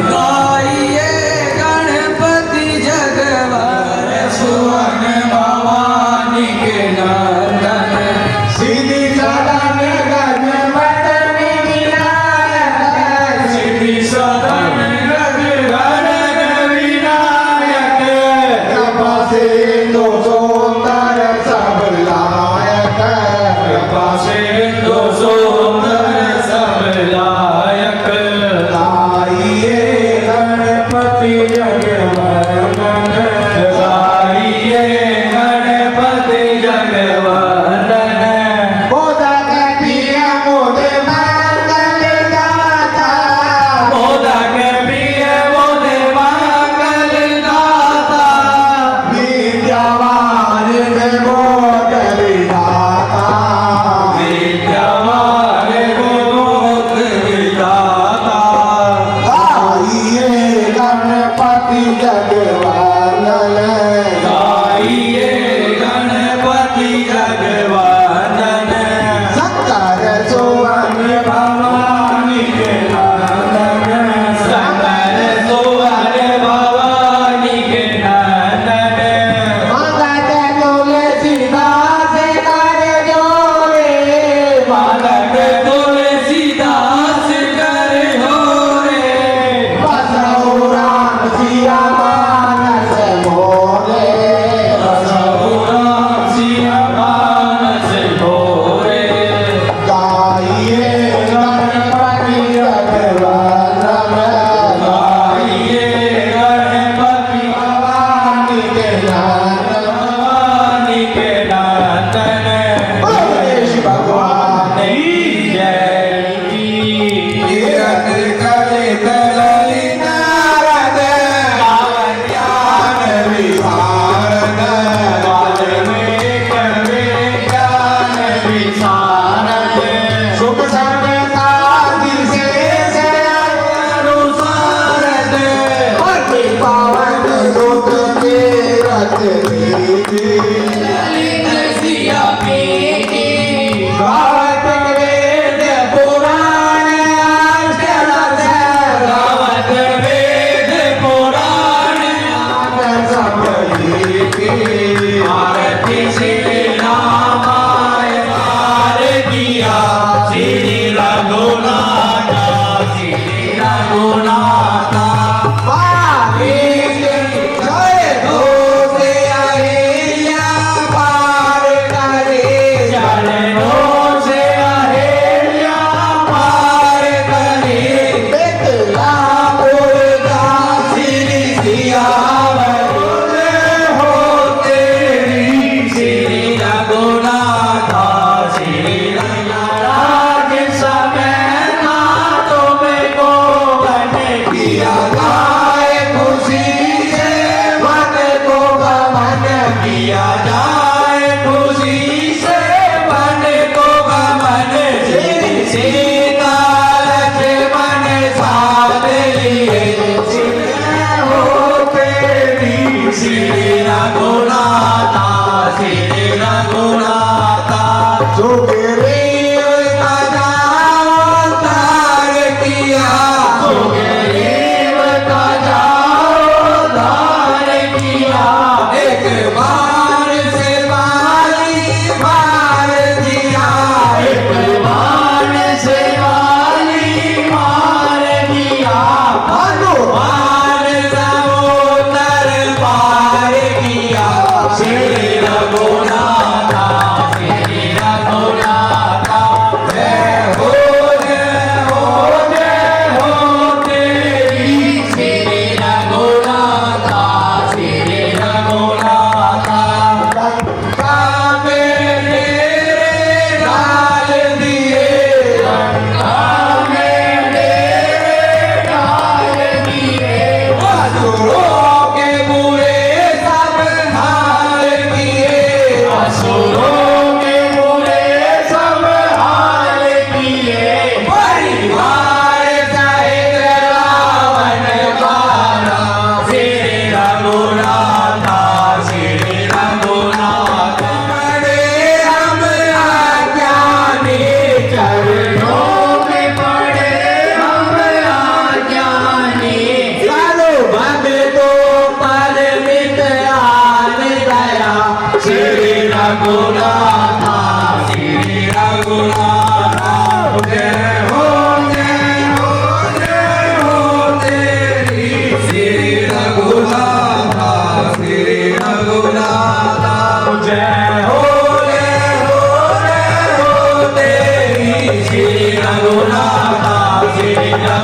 गाइए गणपति जगवार सुवन भवानी के नंदन सिद्धि सदन गणपति विनायक सिद्धि सदन गण विनायक कृपा सिंधु सुंदर सब लायक कृपा सिंधु सुंदर सब लायक लायक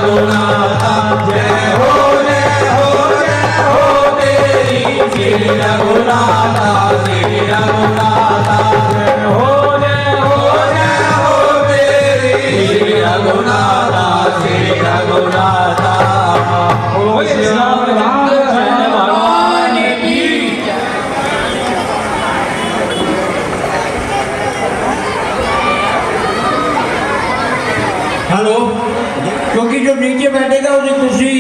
रघुनाथा जय हो तेरी श्री रघुनाथा श्री रघुनाथा जय हो तेरी श्री रघुनाथा श्री रघुनाथा बोले श्याम रामचंद्र भगवान की। हेलो, क्योंकि जो नीचे बैठेगा उसे कुर्सी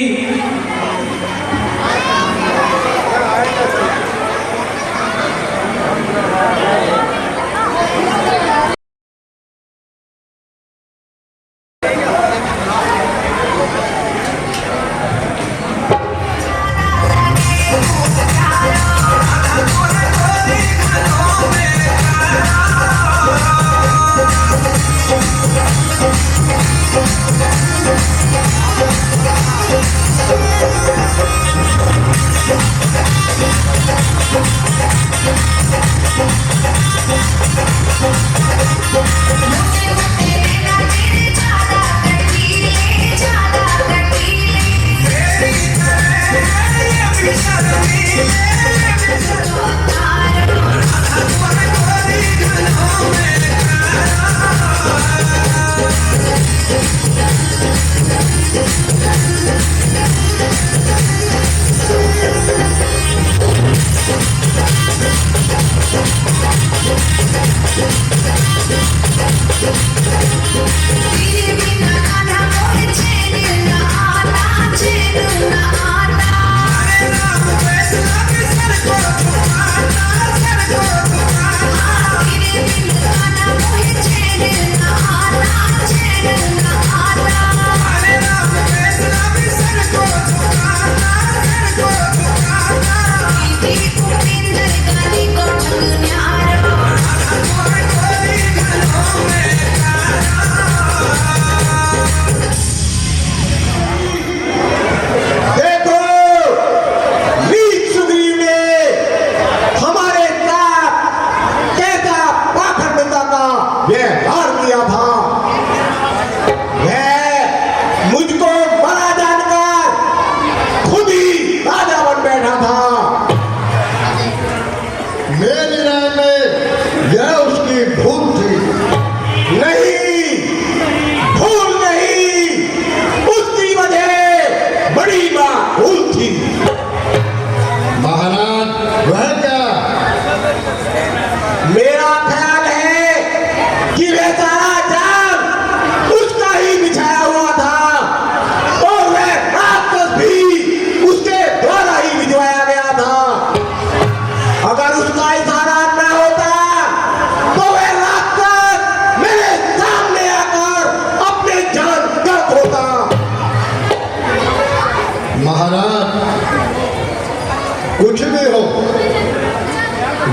कुछ भी हो,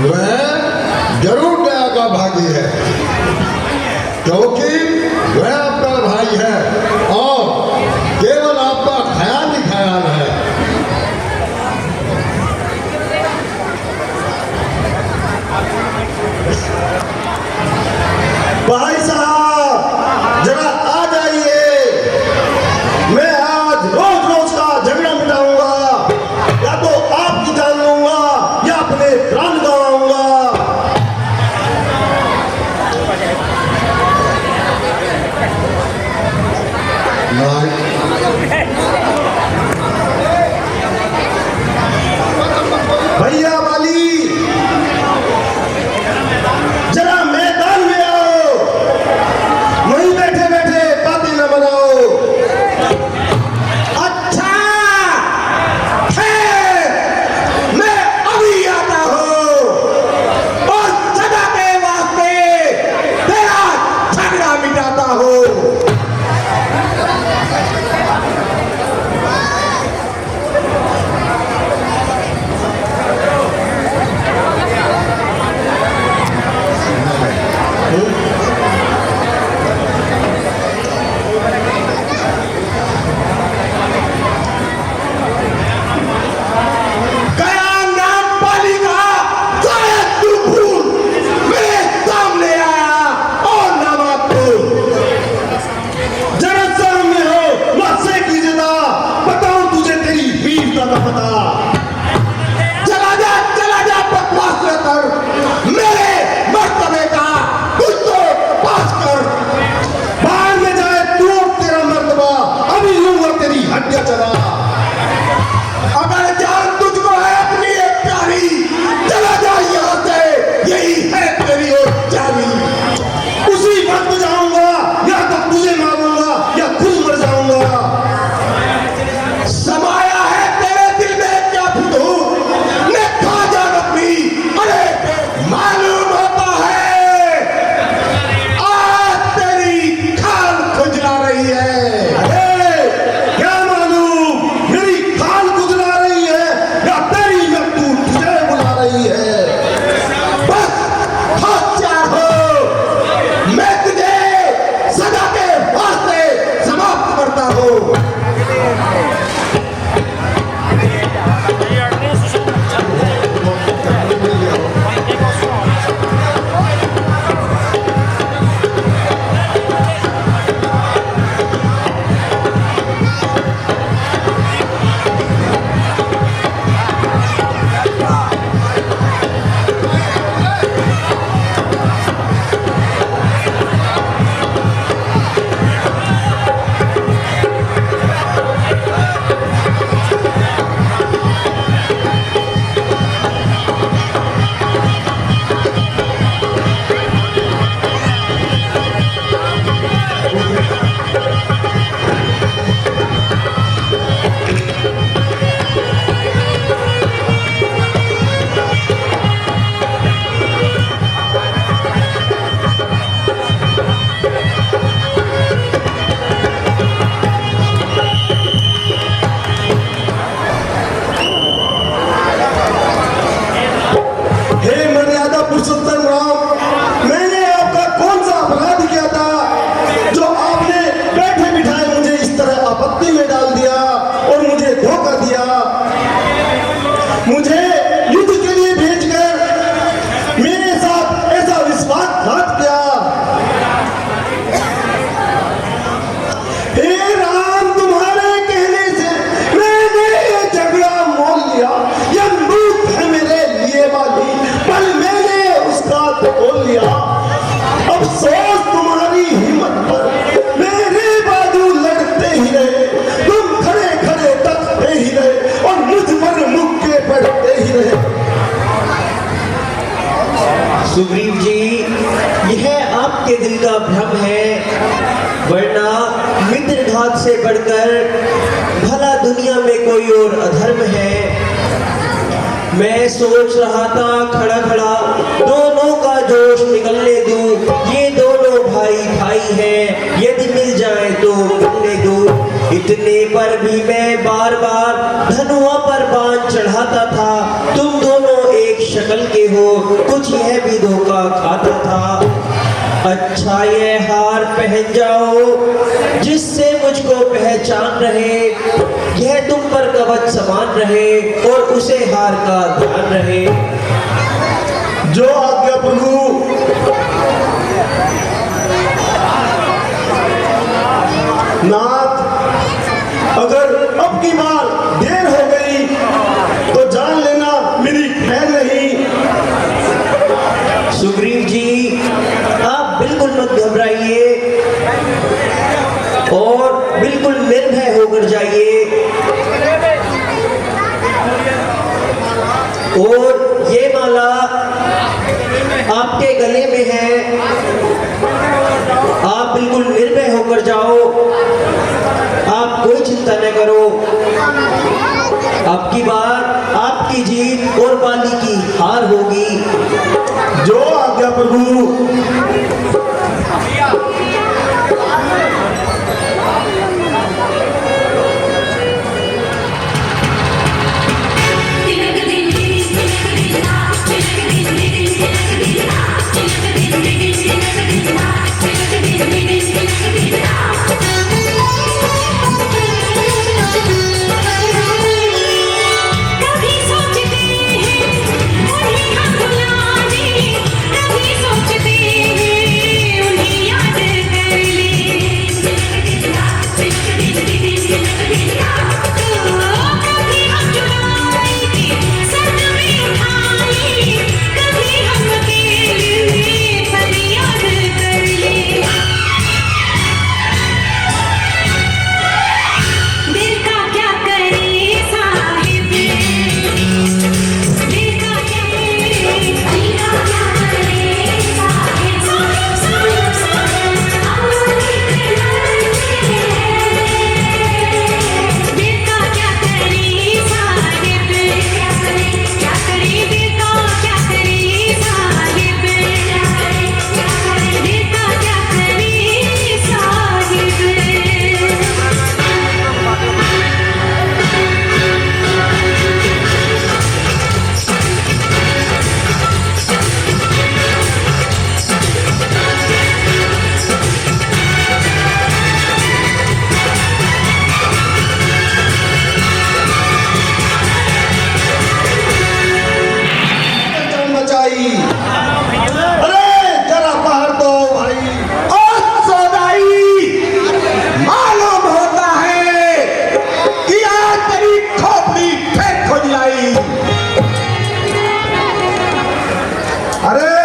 वह जरूर दया का भागी है, क्योंकि वह आपका भाई है और केवल आपका ख्याल ही ख्याल है। भाई साहब जरा आ जाइए, मैं आज रोज रोज का झगड़ा मिटाऊंगा, या तो आपकी जान लूंगा या अपने प्राण गंवाऊंगा। भाई का भ्रम है, वरना मित्रघात से बढ़कर भला दुनिया में कोई और अधर्म है। मैं सोच रहा था खड़ा खड़ा दोनों का जोश निकलने दूं, ये दोनों भाई भाई हैं, यदि मिल जाए तो मिलने दूं। इतने पर भी मैं बार बार धनुआ पर बाण चढ़ाता था। तुम दोनों एक शक्ल के हो, कुछ यह भी धोखा खाता था। अच्छा ये हार पहन जाओ जिससे मुझको पहचान रहे, यह तुम पर कवच समान रहे और उसे हार का ध्यान रहे। जो आज्ञा प्रभु। नाथ, अगर अब की बार देर हो गई तो जान लेना मेरी खैर नहीं। सुग्रीव जी, आप बिल्कुल मत घबराइए और बिल्कुल निर्भय होकर जाइए। और ये माला आपके गले में है, आप बिल्कुल निर्भय होकर जाओ, आप कोई चिंता न करो। अब की बार आपकी जीत और बाली की हार होगी। जो आज्ञा प्रभु। कभी सोचते हैं उन्हें हम भुला दें, कभी सोचते हैं उन्हें याद कर लें। कभी हम जुदाई के सदमे उठाएं, कभी हम अकेले में फरियाद कर लें। दिल का क्या करे साहिब, दिल का क्या करे, दिल का क्या करे साहिब, साहिब साहिब साहिब अमर दिल का क्या करे साहिब, क्या करे क्या करे, दिल का क्या करे साहिब, क्या करे क्या करे, दिल का क्या करे साहिब। जान बचाई। अरे जरा बाहर तो भाई। और सौदाई, मालूम होता है कि आज तेरी खोपड़ी फेंक हो जाई। अरे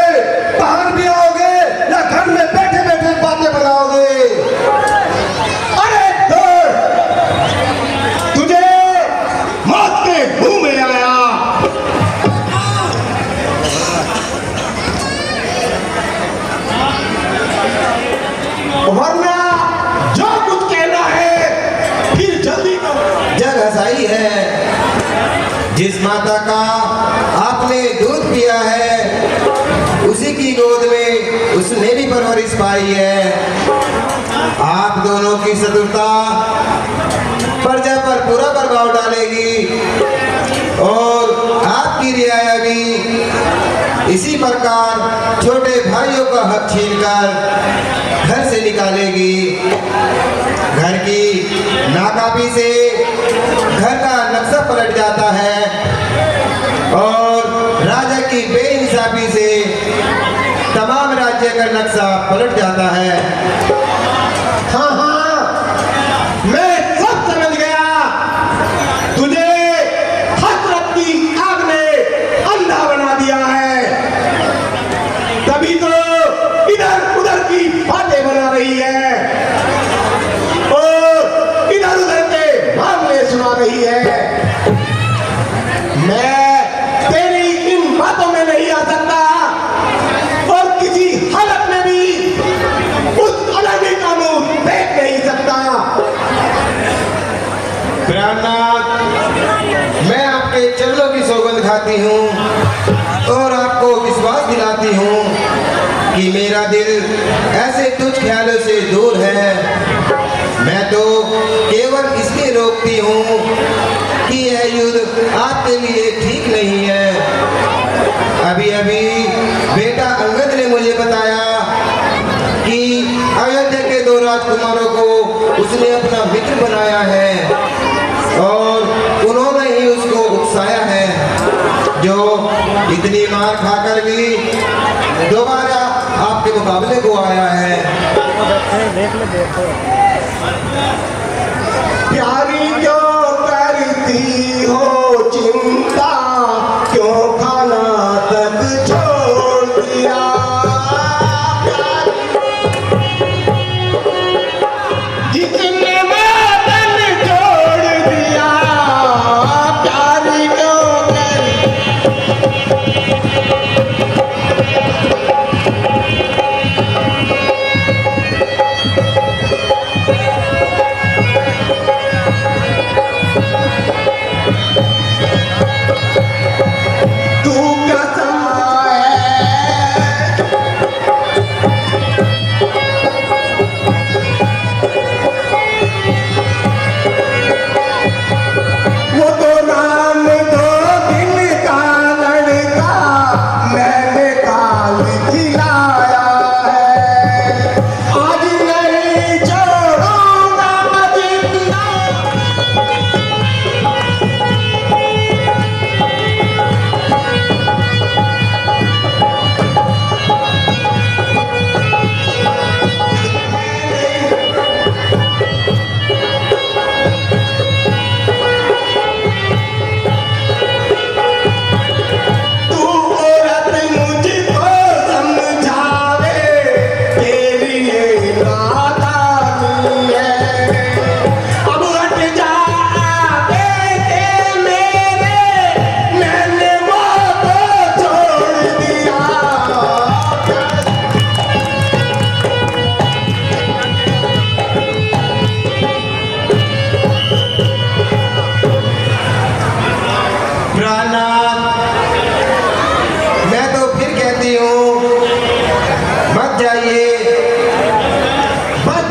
बाहर भी आओगे या घर में बैठे बैठे बातें बनाओगे? अरे दौड़, तुझे मौत के मुंह में आया। वरना जो कुछ कहना है फिर जल्दी करो। जग हसाई है, जिस माता का आपने दूध पिया है उसी की गोद में उसने भी परवरिश पाई है। आप दोनों की शत्रुता प्रजा पर पूरा प्रभाव डालेगी और आपकी रियाया भी इसी प्रकार छोटे भाइयों का हक छीनकर घर से निकालेगी। घर की नाकाबी से घर का नक्शा पलट जाता है और राजा की बेइंसाफी से तमाम राज्य का नक्शा पलट जाता है। हाँ हाँ, मैं सब समझ गया। तुझे हसरत की आग ने अंधा बना दिया है, तभी तो इधर उधर की बातें बना रही है और इधर उधर के मामले सुना रही है। मैं तेरी इन बातों में नहीं आ सकता और किसी हालत में भी प्राणनाथ, मैं आपके चरणों की सौगंध खाती हूँ और आपको विश्वास दिलाती हूँ कि मेरा दिल ऐसे तुच्छ ख्यालों से दूर है। मैं तो केवल इसलिए रोकती हूँ कि यह युद्ध आपके लिए ठीक नहीं है। अभी अभी बेटा अंगद ने मुझे बताया कि अयोध्या के 2 राजकुमारों को उसने अपना मित्र बनाया है और उन्होंने ही उसको उकसाया है, जो इतनी मार खाकर भी दोबारा आपके मुकाबले को आया है। प्यारी क्यों करती हो चिंता, क्यों खाना तक छोड़ दिया। जितने वतन छोड़ दिया, प्यारी क्यों करती। तू कैसा है, वो तो नाम दो दिन का लड़का मैंने काल खिलाया है। आज नहीं छोड़ूंगा जिंदा। तू औरत मुझको समझावे, तेरी ये नादानी है। अब हट जा आगे के मेरे, मैंने वो को छोड़ दिया। प्राणनाथ, मैं तो फिर कहती हूँ मत जाइए। बस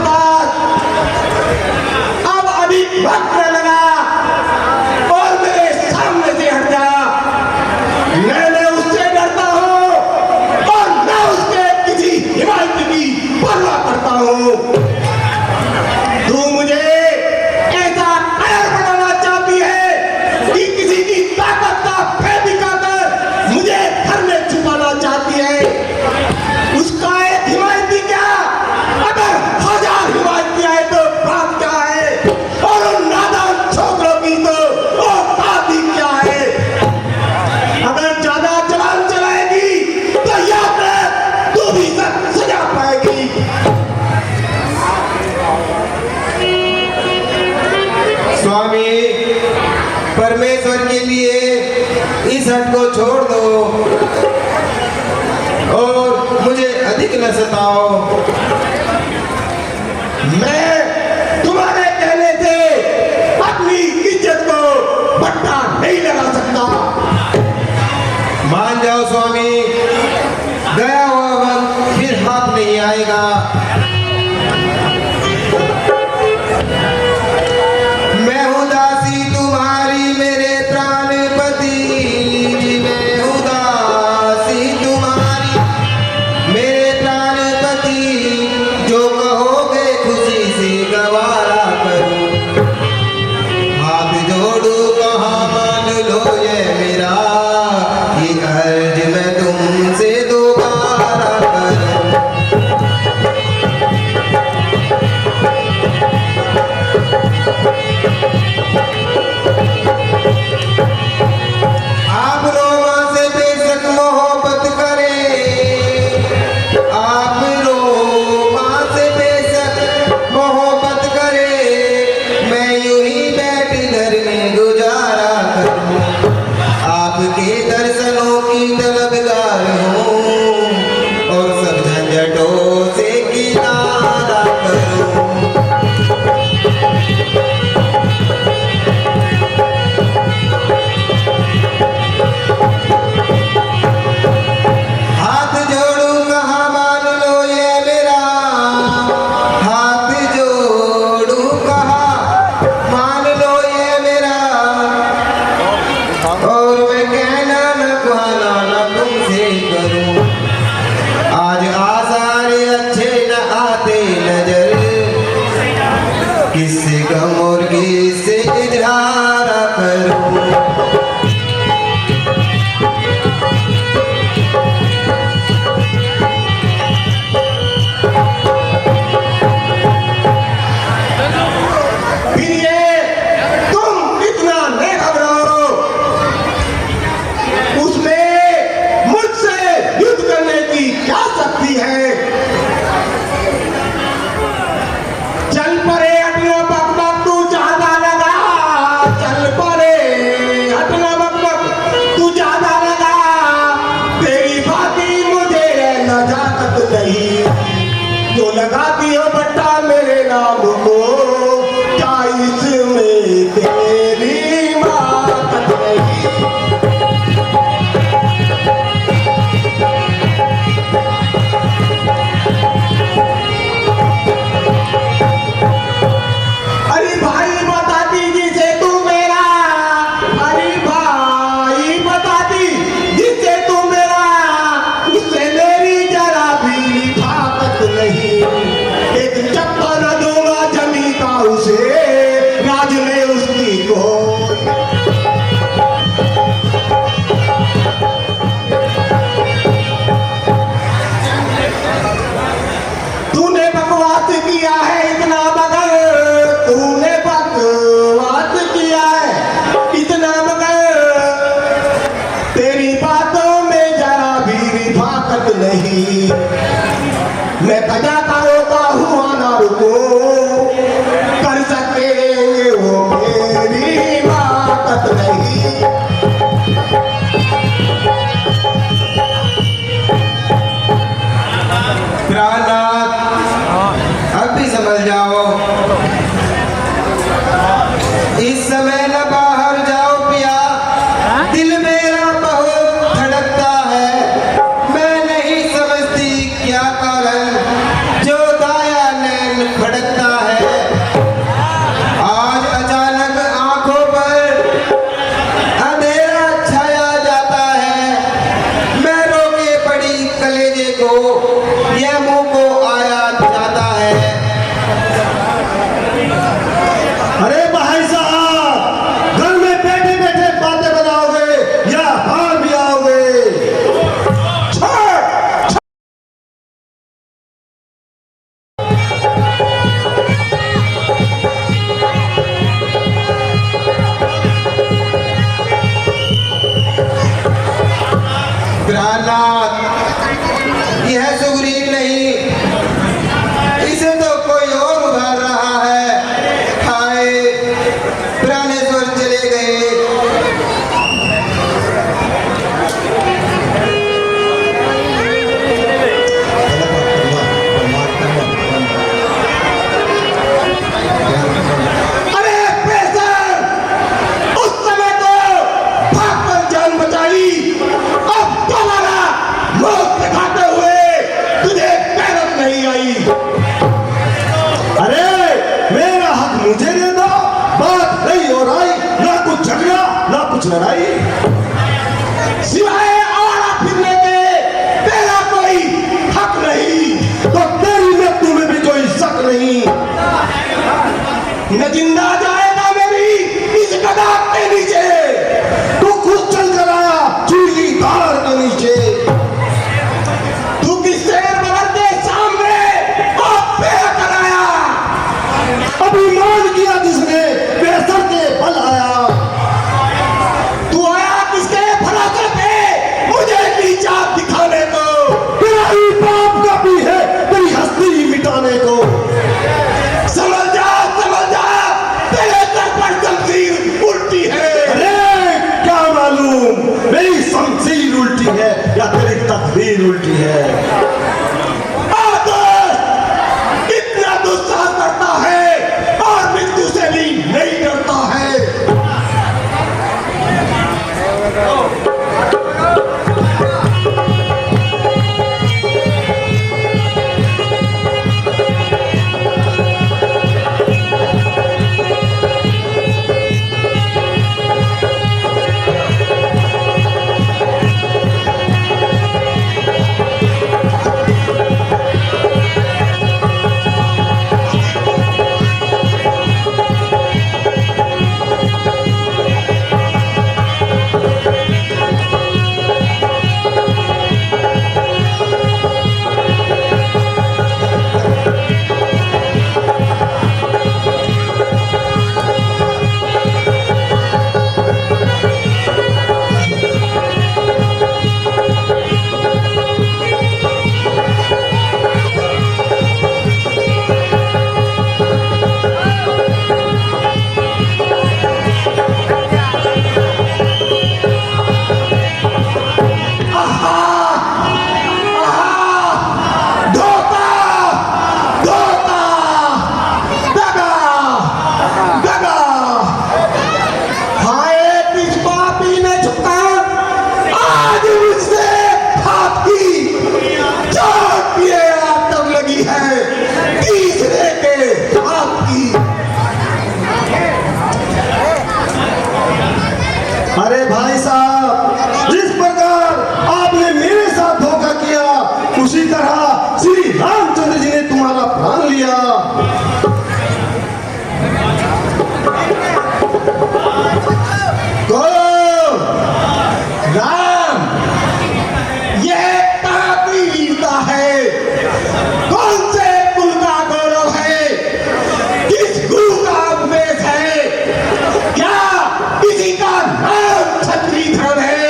अब अभी वक्त न लगा और मेरे सामने से हट जा। मैं उससे डरता हूँ और मैं उसके किसी हिमायत की परवाह करता हूँ। तू मुझे ऐसा कायर बनाना चाहती है कि किसी की ताकत का फेर दिखाकर मुझे घर में छुपाना चाहती है। उसका एक हिमायती क्या, अगर 1000 हिमायती आए तो बात क्या है, और उन नादान छोकरों की तो वो बात ही क्या है। अगर ज्यादा जवान चलाएगी तो याद रख, तू भी सजा पाएगी। स्वामी, परमेश्वर के लिए इस हट को छोड़ दो और मुझे अधिक न सताओ। मैं तुम्हारे कहने से अपनी इज्जत को बट्टा नहीं लगा सकता। मान जाओ स्वामी, गया हुआ वक्त फिर हाथ नहीं आएगा। मैं हूँ दासी तुम्हारी मेरे प्राणपति, मैं हूँ दासी तुम्हारी मेरे प्राणपति, जो कहोगे खुशी से गुजारा करूं। फिर ये तुम इतना न घबराओ, उसमें मुझसे युद्ध करने की क्या शक्ति है। चल परे हटना बकबक तू ज्यादा लगा, चल परे हटना बकबक तू ज्यादा लगा, तेरी बाती मुझे नजाकत नहीं, जो लगाती हो बट्टा मेरे नाम को, क्या इसमें तेरी माकत नहीं। अरे भाई बताती जिसे तू मेरा, अरे भाई बताती जिसे तू मेरा, उससे मेरी जरा भी ताकत नहीं। एक चप्पल न दूंगा जमी का उसे, राज में उसकी कोई। तूने बकवास किया है इतना मगर, तूने बकवास किया है इतना मगर, तेरी बातों में जरा भी रिफाकत नहीं। मैं कजा करो का हुआ ना रुको, कर सकेंगे वो मेरी बात नहीं। प्रहलाद, अब भी समझ जाओ, इस समय न बाहर जाओ पिया, दिल मेरा बहुत धड़कता है। मैं नहीं समझती क्या कारण जो दाया नैन भड़कता है। आज अचानक आंखों पर अंधेरा छाया जाता है, मैं रोके पड़ी कलेजे को, यह मुंह को आया जाता है। अरे भाई साहब, घर में बैठे बैठे बातें बनाओगे या बाहर भी आओगे? छोड़। प्रहलाद, यह सुग्रीव नहीं, इसे तो कोई और उधार रहा है। हाय, प्राणेश्वर चले गए। अरे बेसर, उस समय तो भागकर जान बचाई, अब दोबारा मौत दिखाते हुए तुझे गैरत नहीं आई। अरे मेरा हक मुझे दे दो, बात नहीं हो रही, ना कुछ झगड़ा ना कुछ लड़ाई, सिवाय आवारा फिरने के तेरा कोई हक नहीं, तो तेरी मृत्यु में भी कोई शक नहीं। न जिंदा जाएगा मेरी इस कदम के नीचे, तू खुद चल कर आया चूड़ी तार के नीचे। तू किससे मगर के सामने आप पैर कराया, अभिमान किया जिसने बेसर के बल आया। तू आया किसके भरोसे पे मुझे नीचा अरे भाई साहब, जिस प्रकार आपने मेरे साथ धोखा किया, उसी तरह श्री रामचंद्र जी ने तुम्हारा प्राण लिया। कौन? राम, यह कहाँ की वीरता है? कौन से कुल का गौरव है? किस गुरु का उपदेश है? क्या किसी का नाम क्षत्रिय धर्म है?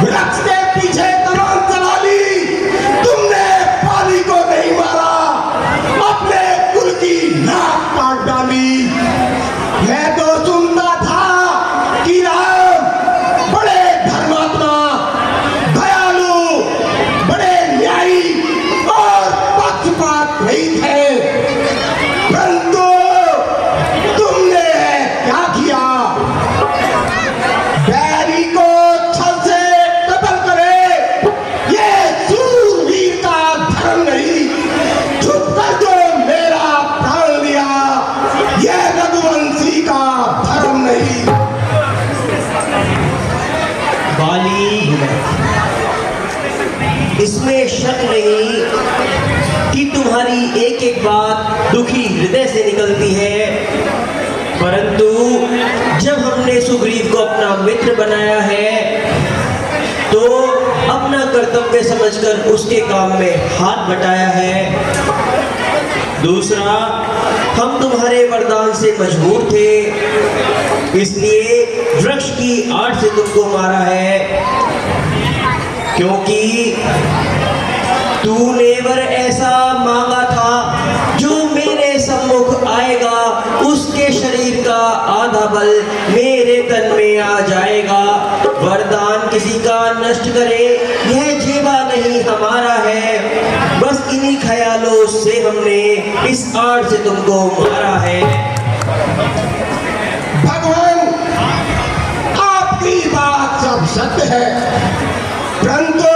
वृक्ष के पीछे कमान चला ली, तुमने पाली को नहीं मारा, अपने कुल की नाक काट डाली। मैं तो सुनता था कि राम बड़े धर्मात्मा, दयालु, बड़े न्यायी और पक्षपात नहीं थे, परंतु तुमने क्या किया? बैरी को छल से कत्ल करे, ये सूरवीर का धर्म नहीं। चुप कर जो मेरा प्राण लिया, ये रघुवंशी का धर्म नहीं। बाली, इसमें शक नहीं कि तुम्हारी एक एक बात दुखी हृदय से निकलती है, परंतु जब हमने सुग्रीव को अपना मित्र बनाया है तो अपना कर्तव्य समझकर उसके काम में हाथ बटाया है। दूसरा, हम तुम्हारे वरदान से मजबूर थे, इसलिए वृक्ष की आड़ से तुमको मारा है, क्योंकि तूने वर ऐसा मांगा था जो मेरे सम्मुख आएगा, उसके शरीर का आधा बल मेरे तन में आ जाएगा। वरदान किसी का नष्ट करे, यह जीवा नहीं हमारा है। बस इन्हीं ख्यालों से हमने इस आड़ से तुमको मारा है। भगवान, आपकी बात सब सत्य है, परंतु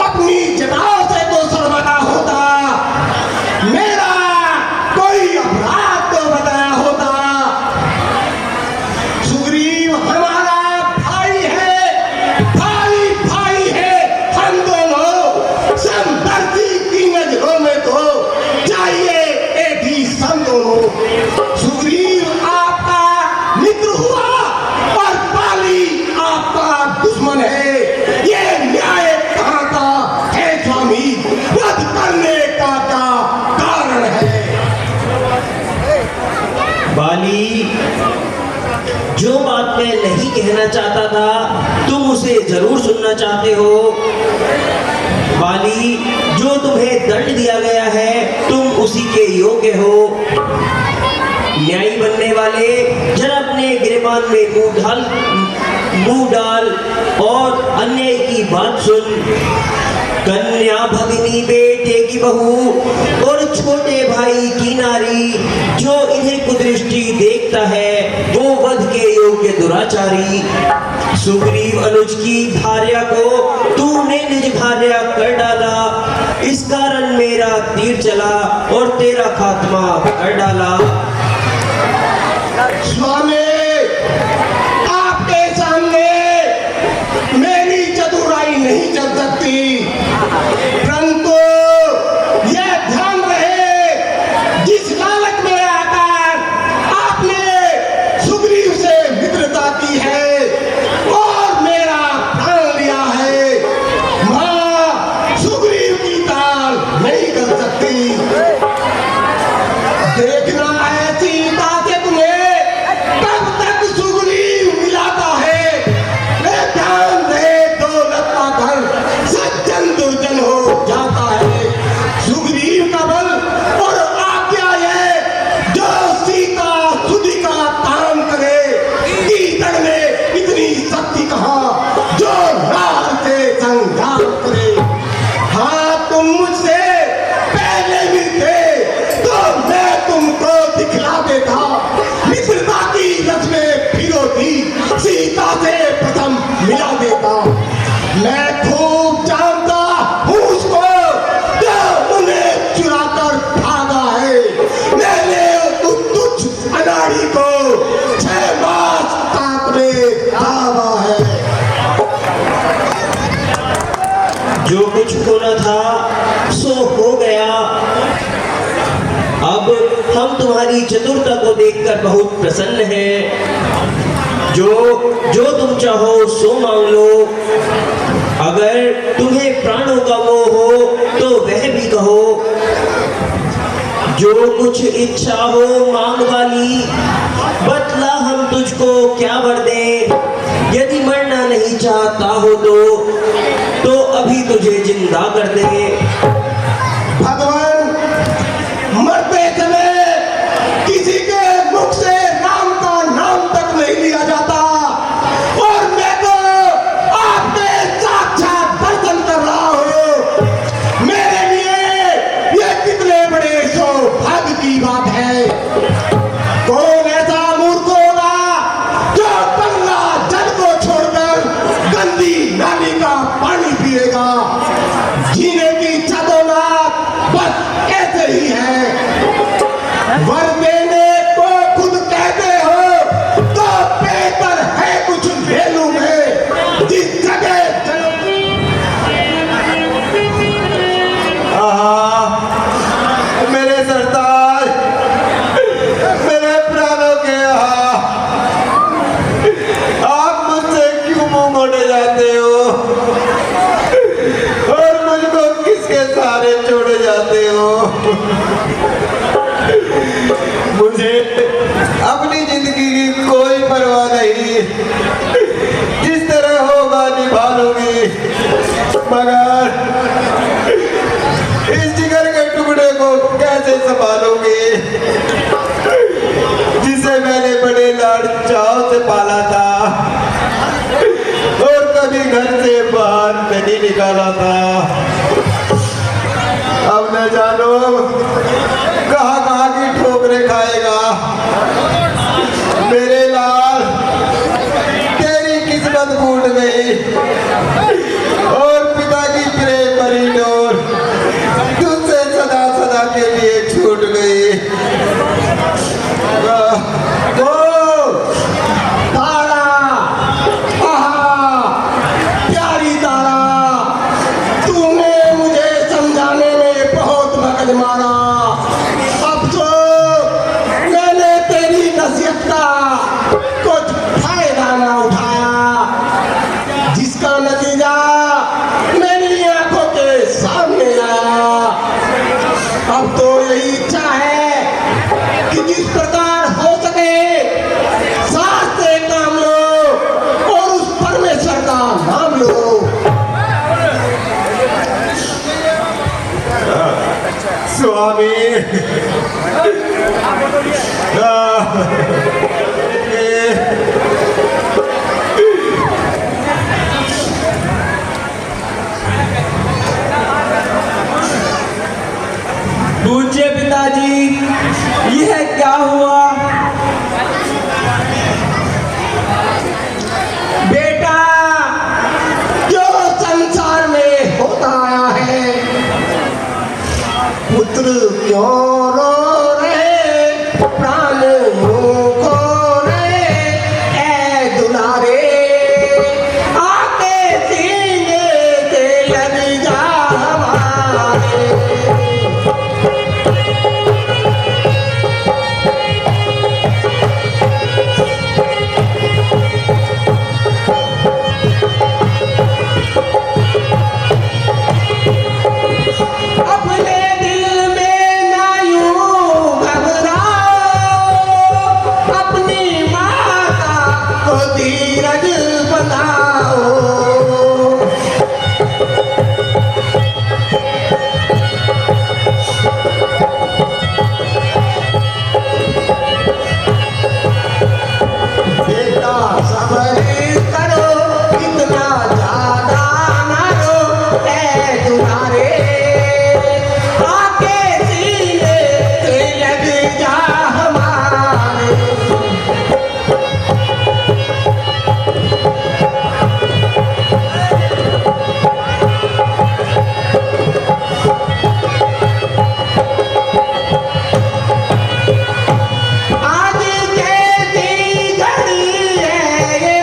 अपनी जटाओं से तो सर्वदा होता, मेरा कोई अपराध तो बताया होता। सुग्रीव हमारा भाई है, भाई भाई है, हम दोनों समदर्शी की नजरों में तो चाहिए एक ही सम दोनों। सुग्रीव आपका मित्र हुआ और पाली आपका दुश्मन है, ये न्याय कहाँ का है स्वामी? वध करने का क्या कारण है? बाली, जो बात मैं नहीं कहना चाहता था तुम उसे जरूर सुनना चाहते हो। बाली, जो तुम्हें दंड दिया गया है तुम उसी के योग्य हो। न्यायी बनने वाले जरा अपने गिरबान में मुंह डाल और अन्याय की बात सुन। कन्या भगिनी बेटे की बहू और छोटे भाई की नारी, जो इन्हें कुदृष्टि देखता है वो वध के योग्य दुराचारी। सुग्रीव अनुज की भार्या को तूने निज भार्या कर डाला, इस कारण मेरा तीर चला और तेरा खात्मा कर डाला। स्वामी, आपके सामने मेरी चतुराई नहीं चल सकती, परंतु यह ध्यान रहे, जिस लालच में आकर आपने सुग्रीव से मित्रता की है और मेरा प्राण लिया है, मां सुग्रीव की ताल नहीं कर सकती। देखना है सीता से तुम्हें कब होना था सो हो गया। अब हम तुम्हारी चतुरता को देखकर बहुत प्रसन्न हैं। जो तुम चाहो सो मांग लो। अगर तुम्हें प्राणों का मोह हो तो वह भी कहो। जो कुछ इच्छा हो मांग वाली, बतला हम तुझको क्या वर दें। यदि मरना नहीं चाहता हो तो अभी तुझे जिंदा कर दे। भगवान, मरते समय किसी के मुख से राम का नाम तक नहीं लिया जाता, और मैं तो आपके साक्षात दर्शन कर रहा हूं। मेरे लिए ये कितने बड़े सौभाग्य की बात है। कौन ऐसा मूर्ख होगा जो गंगा जल को छोड़कर गंदी नाली का पानी पिएगा। जीने की छतोनात बस ऐसे ही है। वर देने को खुद कहते हो तो बेहतर है कुछ ले लूंगे जिस जगह मेरे सरदार, मेरे प्राणों के आप मुझसे क्यों मुंह मोड़े जाते हो और मुझको किसके सहारे छोड़े जाते हो। मुझे अपनी जिंदगी की कोई परवाह नहीं, जिस तरह होगा निभा लूंगी, मगर इस जिगर के टुकड़े को कैसे संभालूंगी जिसे मैंने बड़े लाड चाव से पाला था और कभी घर से बाहर नहीं निकाला था। अब न जानो कहाँ की ठोकरें खाएगा। मेरे लाल, तेरी किस्मत फूट गई और पिता की प्रेम भरी डोर तुझसे सदा सदा के लिए छूट गई। तारा, आहा, प्यारी तारा, तूने मुझे समझाने में बहुत मगज मारा। अब तो मैंने तेरी नसीहत का कुछ फायदा ना उठाया, जिसका नतीजा मेरी आंखों के सामने आया। अब तो यही इच्छा है कि जिस प्रकार हो सके साथ से काम लो और उस परमेश्वर का नाम लो। स्वामी, पूज्य पिताजी, यह क्या हुआ? बेटा, जो संसार में होता आया है, पुत्र क्यों रो रहे, प्राण यूं खो रहे, ऐ दुलारे आके सीने से लग जा हमारे। अपने दिल में ना यूं घबराओ, अपनी माता को धीरज बताओ। बेटा सब्र करो, इतना ज्यादा ना रो, ऐ दुलारे आके सीने से लग जा हमारे। आज कैसी घड़ी है ये,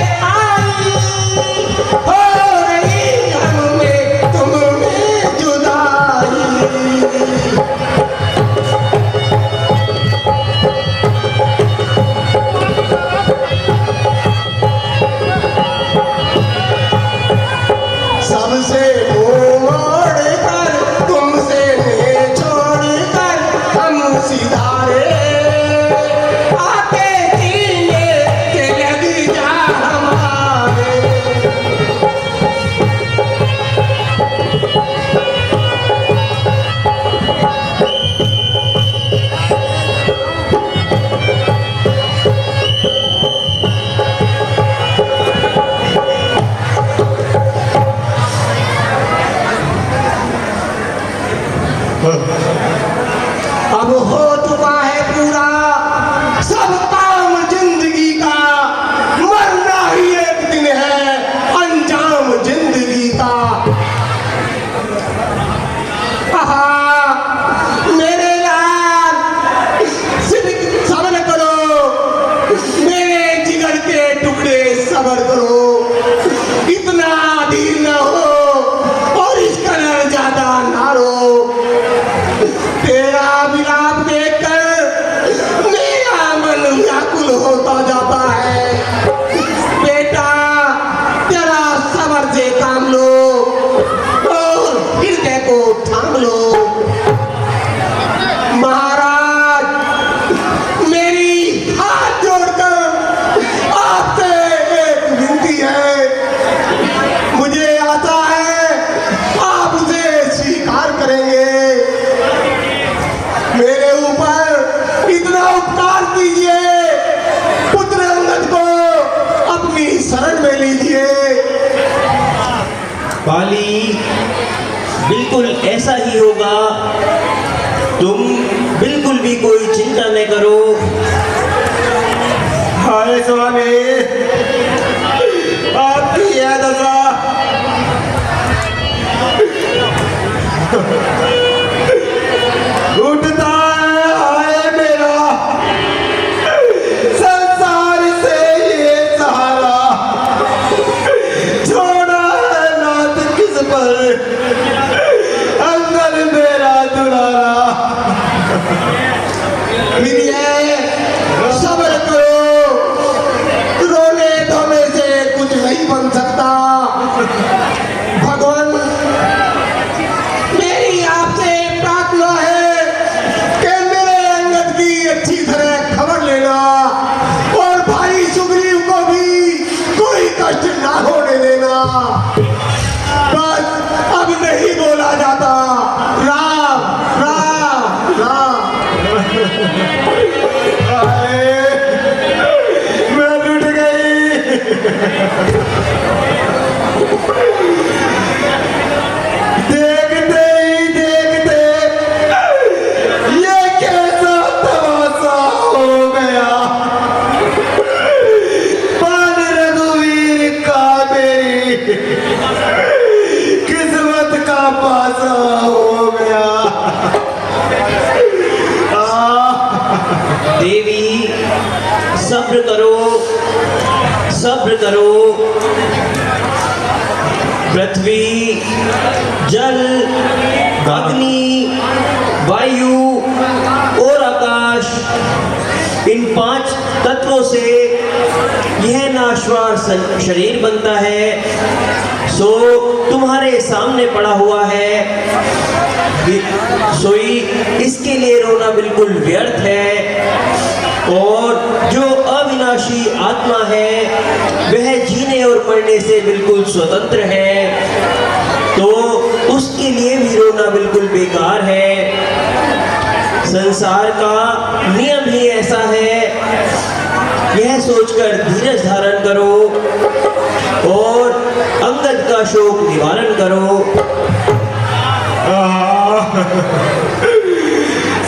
सब्र करो, इतना अधीर न हो और इसका न ज्यादा ना रो। तेरा विलाप देखकर मेरा मन व्याकुल होता जाता है। बेटा तेरा सब्र से काम लो और हृदय को थाम लो। महाराज मेरी हाथ जोड़कर आपसे एक विनती है, मुझे आशा है आप उसे स्वीकार करेंगे। मेरे ऊपर इतना उपकार कीजिए, पुत्र अंगद को अपनी शरण में लीजिए। बाली, बिल्कुल ऐसा ही होगा। तुम बिल्कुल भी कोई चिंता न करो। हाय स्वामी, आपकी यह दशा उठता है। हाय मेरा संसार से ये सहारा, छोड़ा है नाथ किस पर अंगद मेरा दुलारा। मिलिए, सब्र करो, रोने धोने से कुछ नहीं बन सकता। भगवान मेरी आपसे प्रार्थना है कि मेरे अंगद की अच्छी तरह खबर लेना और भाई सुग्रीव को भी कोई कष्ट ना होने देना। बस अब नहीं बोला जाता। राम राम राम। हाय, मैं लुट गई। देखते ही देखते ये कैसा तमाशा हो गया। पान रघुवीर का मेरी किस्मत का पासा हो गया। देवी, सब्र करो, सब्र करो। पृथ्वी, जल, अग्नि, वायु और आकाश, इन 5 तत्वों से यह नाशवान शरीर बनता है। सो तुम्हारे सामने पड़ा हुआ है, सोई इसके लिए रोना बिल्कुल व्यर्थ है। और जो अविनाशी आत्मा है वह जीने और मरने से बिल्कुल स्वतंत्र है, तो उसके लिए भी रोना बिल्कुल बेकार है। संसार का नियम ही ऐसा है। यह सोचकर धीरज धारण करो और अंगद का शोक निवारण करो।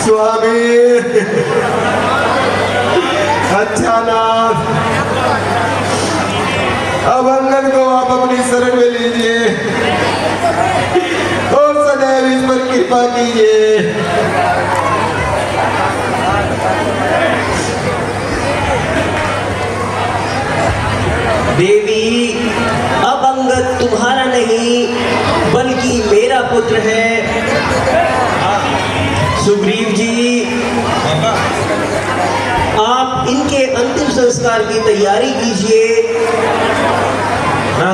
स्वामी, अच्छा नाथ, अब अंगद को आप अपनी शरण में लीजिए और सदैव इस पर कृपा कीजिए। देवी, अब अंगद तुम्हारा नहीं बल्कि मेरा पुत्र है। सुग्रीव जी, आप इनके अंतिम संस्कार की तैयारी कीजिए। ना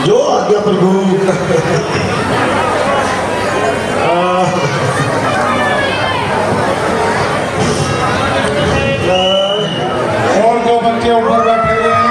जो आज्ञा प्रभु। और 2 बच्चे ऊपर बैठे हुए हैं।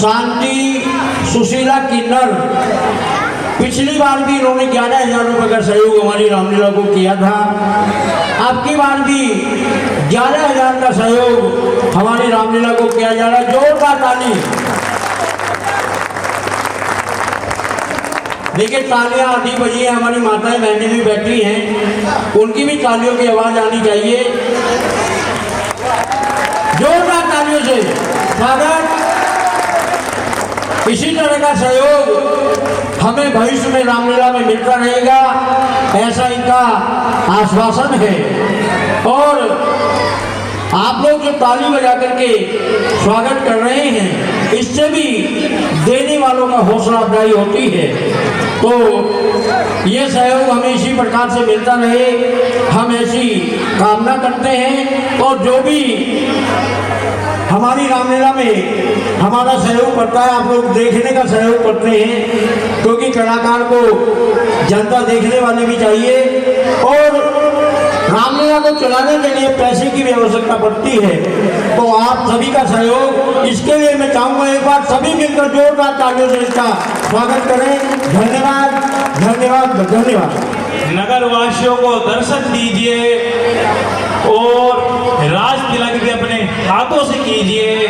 शांति सुशीला किन्नर, पिछली बार भी इन्होंने 11,000 रुपये का सहयोग हमारी रामलीला को किया था। अब की बार भी 11,000 का सहयोग हमारी रामलीला को किया जा रहा है। जोरदार ताली। देखिए तालियां आधी बजी है, हमारी माताएं बहनें भी बैठी हैं, उनकी भी तालियों की आवाज आनी चाहिए। जोरदार तालियों से स्वागत। इसी तरह का सहयोग हमें भविष्य में रामलीला में मिलता रहेगा, ऐसा इनका आश्वासन है। और आप लोग जो ताली बजा करके स्वागत कर रहे हैं, इससे भी देने वालों का हौसला अफजाई होती है। तो ये सहयोग हमें इसी प्रकार से मिलता रहे, हम ऐसी कामना करते हैं। और जो भी हमारी रामलीला में हमारा सहयोग करता है, आप लोग देखने का सहयोग करते हैं, क्योंकि कलाकार को जनता देखने वाली भी चाहिए। और रामलीला को चलाने के लिए पैसे की भी आवश्यकता पड़ती है, तो आप सभी का सहयोग, इसके लिए मैं चाहूँगा एक बार सभी मिलकर जोरदार तालियों से इसका स्वागत करें। धन्यवाद धन्यवाद धन्यवाद। नगर वासियों को दर्शन दीजिए और राज तिलक भी अपने हाथों से कीजिए।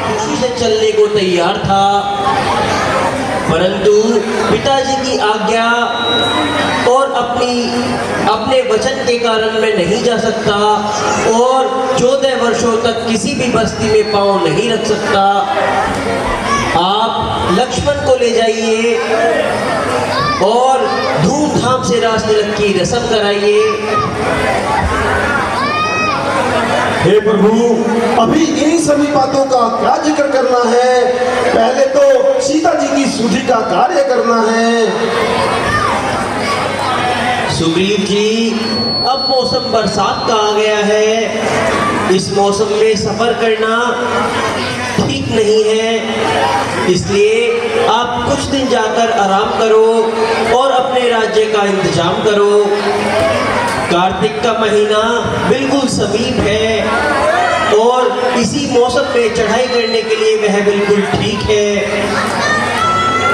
खुशी से चलने को तैयार था, परंतु पिताजी की आज्ञा और अपने वचन के कारण मैं नहीं जा सकता और 14 वर्षों तक किसी भी बस्ती में पांव नहीं रख सकता। आप लक्ष्मण को ले जाइए और धूमधाम से रास तिलक की रस्म कराइए। हे प्रभु, अभी इन्हीं सभी बातों का क्या जिक्र करना है? पहले तो सीता जी की शुद्धि का कार्य करना है। सुग्रीव जी, अब मौसम बरसात का आ गया है, इस मौसम में सफर करना ठीक नहीं है, इसलिए आप कुछ दिन जाकर आराम करो और अपने राज्य का इंतजाम करो। कार्तिक का महीना बिल्कुल समीप है और इसी मौसम में चढ़ाई करने के लिए वह बिल्कुल ठीक है।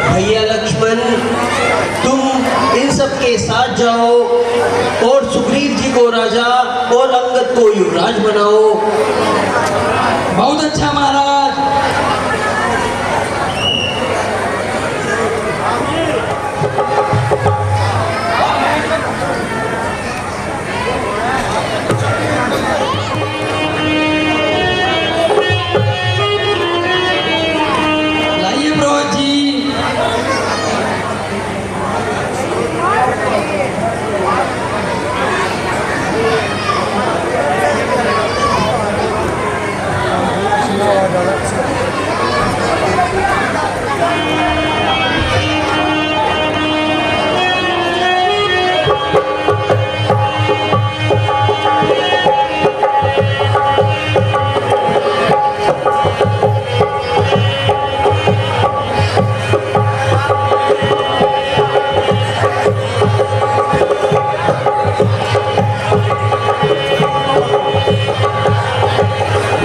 भैया लक्ष्मण, तुम इन सब के साथ जाओ और सुग्रीव जी को राजा और अंगद को युवराज बनाओ। बहुत अच्छा महाराज। लाइए ब्रोज जी।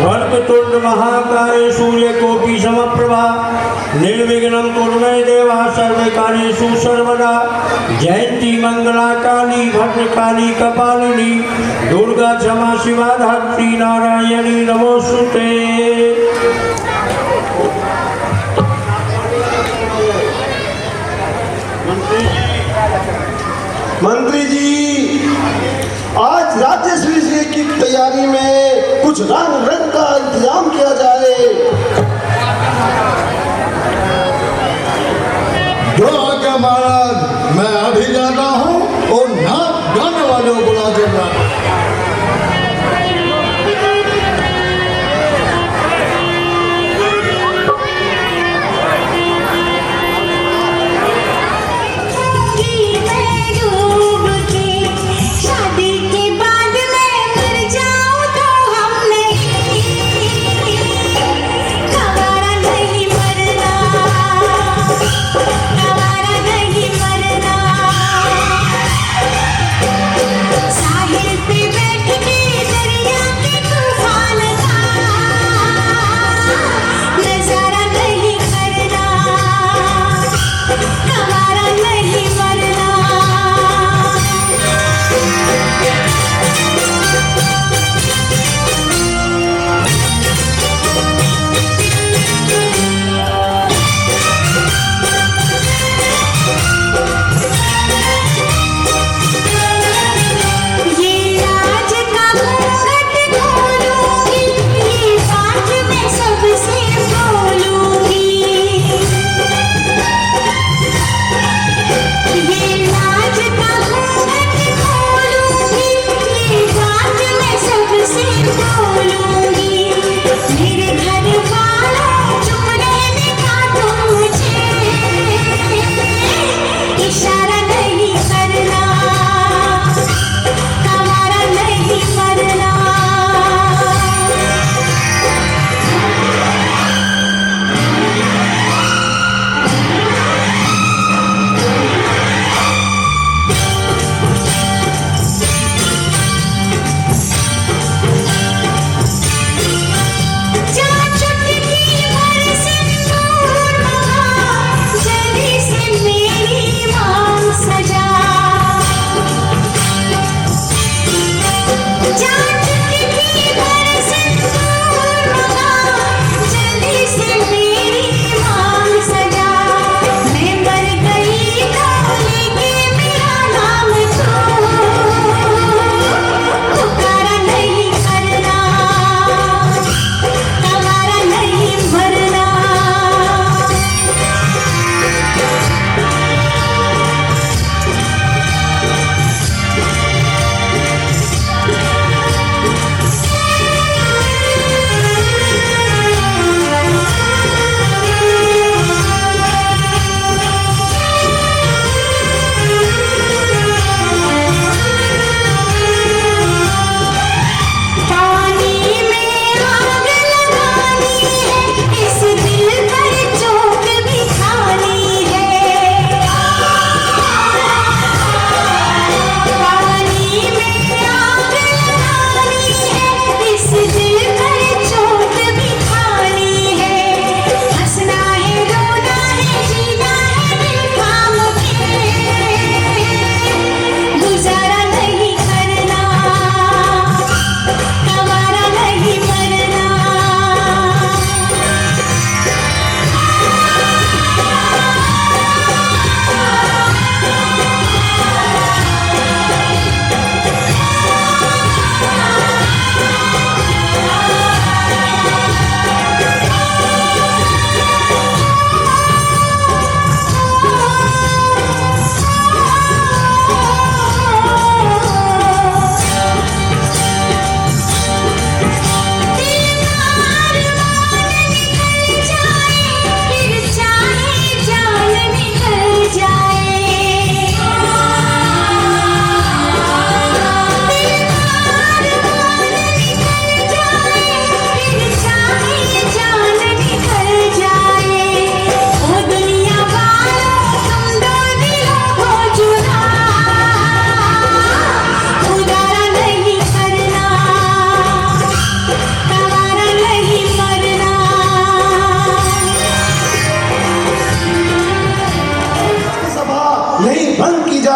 वक्रतुंड महाकाय सूर्यकोटि समप्रभा निर्विघ्नं कुरु मे देवा सर्वकार्येषु सर्वदा। जयंती मंगला काली भद्रकाली कपालिनी दुर्गा क्षमा शिवा धात्री नारायणी नमोस्तुते। मंत्री जी, आज राज्यश्री जी की तैयारी में कुछ रंग रंग का इंतजाम किया जाए। जो आज्ञा महाराज, मैं अभी जा रहा हूँ और नाच गाने वालों को बुला दूंगा। शादी के बाद मैं फिर जाऊं तो हम नहीं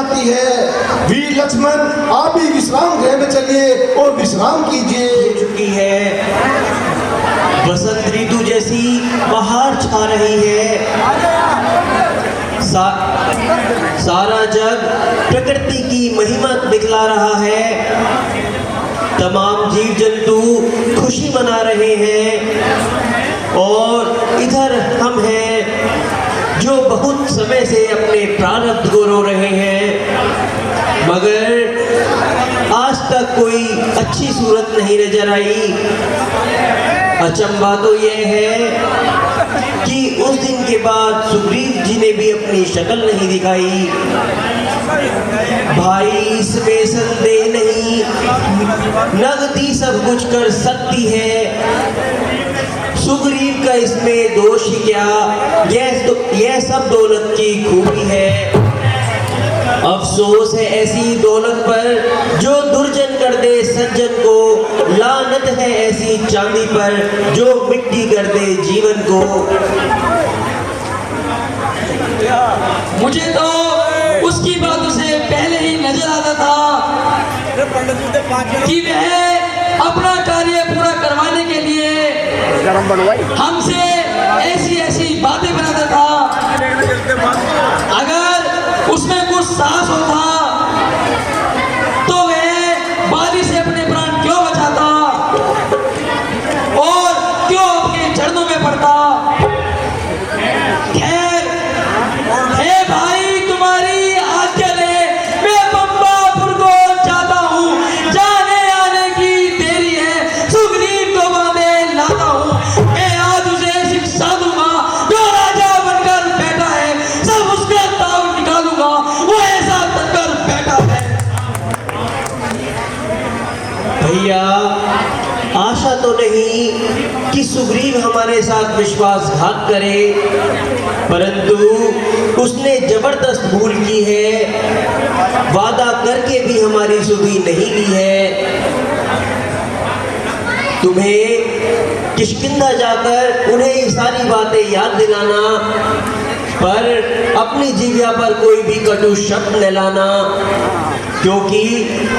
जाती है। वीर लक्ष्मण, आप भी विश्राम गृह में चलिए और विश्राम कीजिए। हो चुकी है। बसंत ऋतु जैसी बहार छा रही है। सारा जग प्रकृति की महिमा दिखला रहा है। तमाम जीव जंतु खुशी मना रहे हैं और इधर हम हैं जो बहुत समय से अपने प्रारब्ध को रो रहे हैं, मगर आज तक कोई अच्छी सूरत नहीं नजर आई। अचंभा तो यह है कि उस दिन के बाद सुग्रीव जी ने भी अपनी शक्ल नहीं दिखाई। भाई इसमें संदेह नहीं, नगदी सब कुछ कर सकती है। सुग्रीव का इसमें दोष ही क्या, यह सब दौलत की खूबी है। अफसोस है ऐसी दौलत पर जो दुर्जन कर दे सज्जन को, लानत है ऐसी चांदी पर जो मिट्टी कर दे जीवन को। मुझे तो उसकी बातों से पहले ही नजर आता था कि वह अपना कार्य पूरा करवाने के लिए हमसे ऐसी ऐसी बातें बनाता था। अगर उसमें कुछ साहस होता तो वह बाली से अपने प्राण क्यों बचाता और क्यों अपने चरणों में पड़ता। खैर, हे भाई, तुम्हारी आज्ञा ले मैं पंबापुर को जाता हूँ। जाने आने की देरी है, सुग्रीव को बांधे लाता हूँ। मैं आज उसे शिक्षा दूंगा, जो राजा बनकर बैठा है सब उसका ताव निकालूंगा। वो ऐसा बनकर बैठा है। भैया, आशा तो नहीं कि सुग्रीव हमारे साथ विश्वासघात करे, परंतु उसने जबरदस्त भूल की है। वादा करके भी हमारी सुधि नहीं ली है। तुम्हें किष्किंधा जाकर उन्हें ये सारी बातें याद दिलाना, पर अपनी जिह्वा पर कोई भी कटु शब्द न लाना, क्योंकि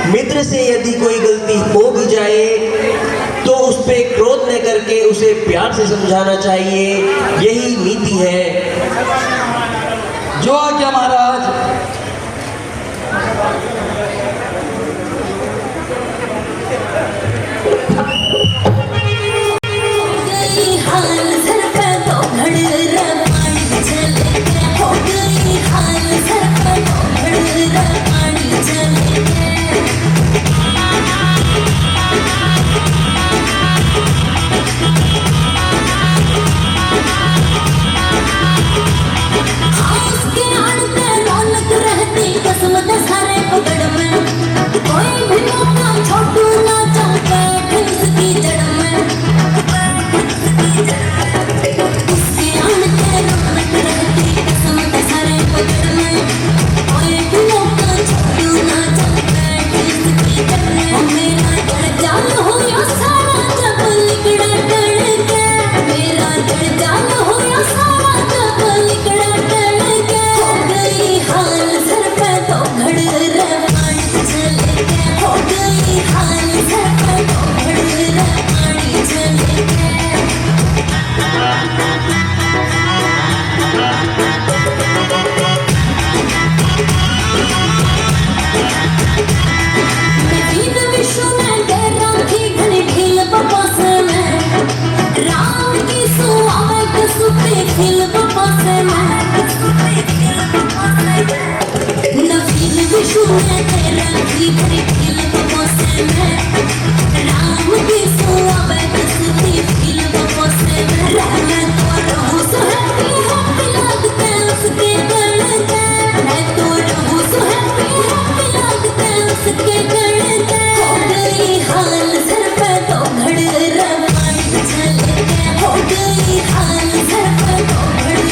मित्र से यदि कोई गलती हो भी जाए तो उस पे क्रोध न करके उसे प्यार से समझाना चाहिए। यही नीति है। जो आज्ञा महाराज। हाल सर पे तो घड़ पानी चले गए, हो गई हाल सर पे तो घड़ पानी चले गए। उसके आड़ते रौनक रहती किस्मत सारे पकड़ में, कोई भी मौका छोटू ना चल बैठे उसकी जड़ में। उसके आड़ते रौनक रहती किस्मत सारे पकड़ में, कोई भी मौका छोटू ना चल बैठे उसकी जड़ में। मेरा जड़ जान हो या सारा जब लिकड़ा टड़ के, मेरा जड़ जान हो या सारा जब लिकड़ा टड़ के। हो गई हाल सर पे तो घड़ पानी चले गए, हो गई हाल सर पे तो घड़ पानी चले गए। नवीन विश्व में तेरा की घनी ढील बपास में, राम की सुआवे कसुते खिल बपास में। नवीन विश्व में तेरा की घनी ढील बपास में, राम की सुआवे कसुते खिल बपास में। रहना तो रहू सो हैप्पी लगते उसके गण के, मैं तो रहू सो हैप्पी लगते उसके गण के। हो गई हाल सर पे तो घड़ पानी चले गए, हो गई हाल सर पे तो घड़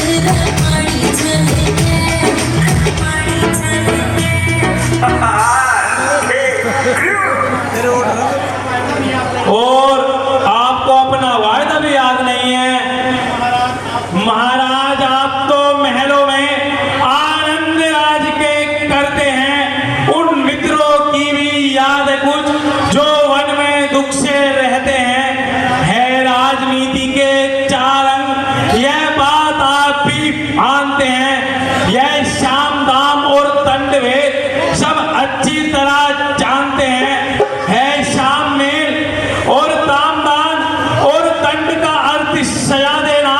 सजा देना।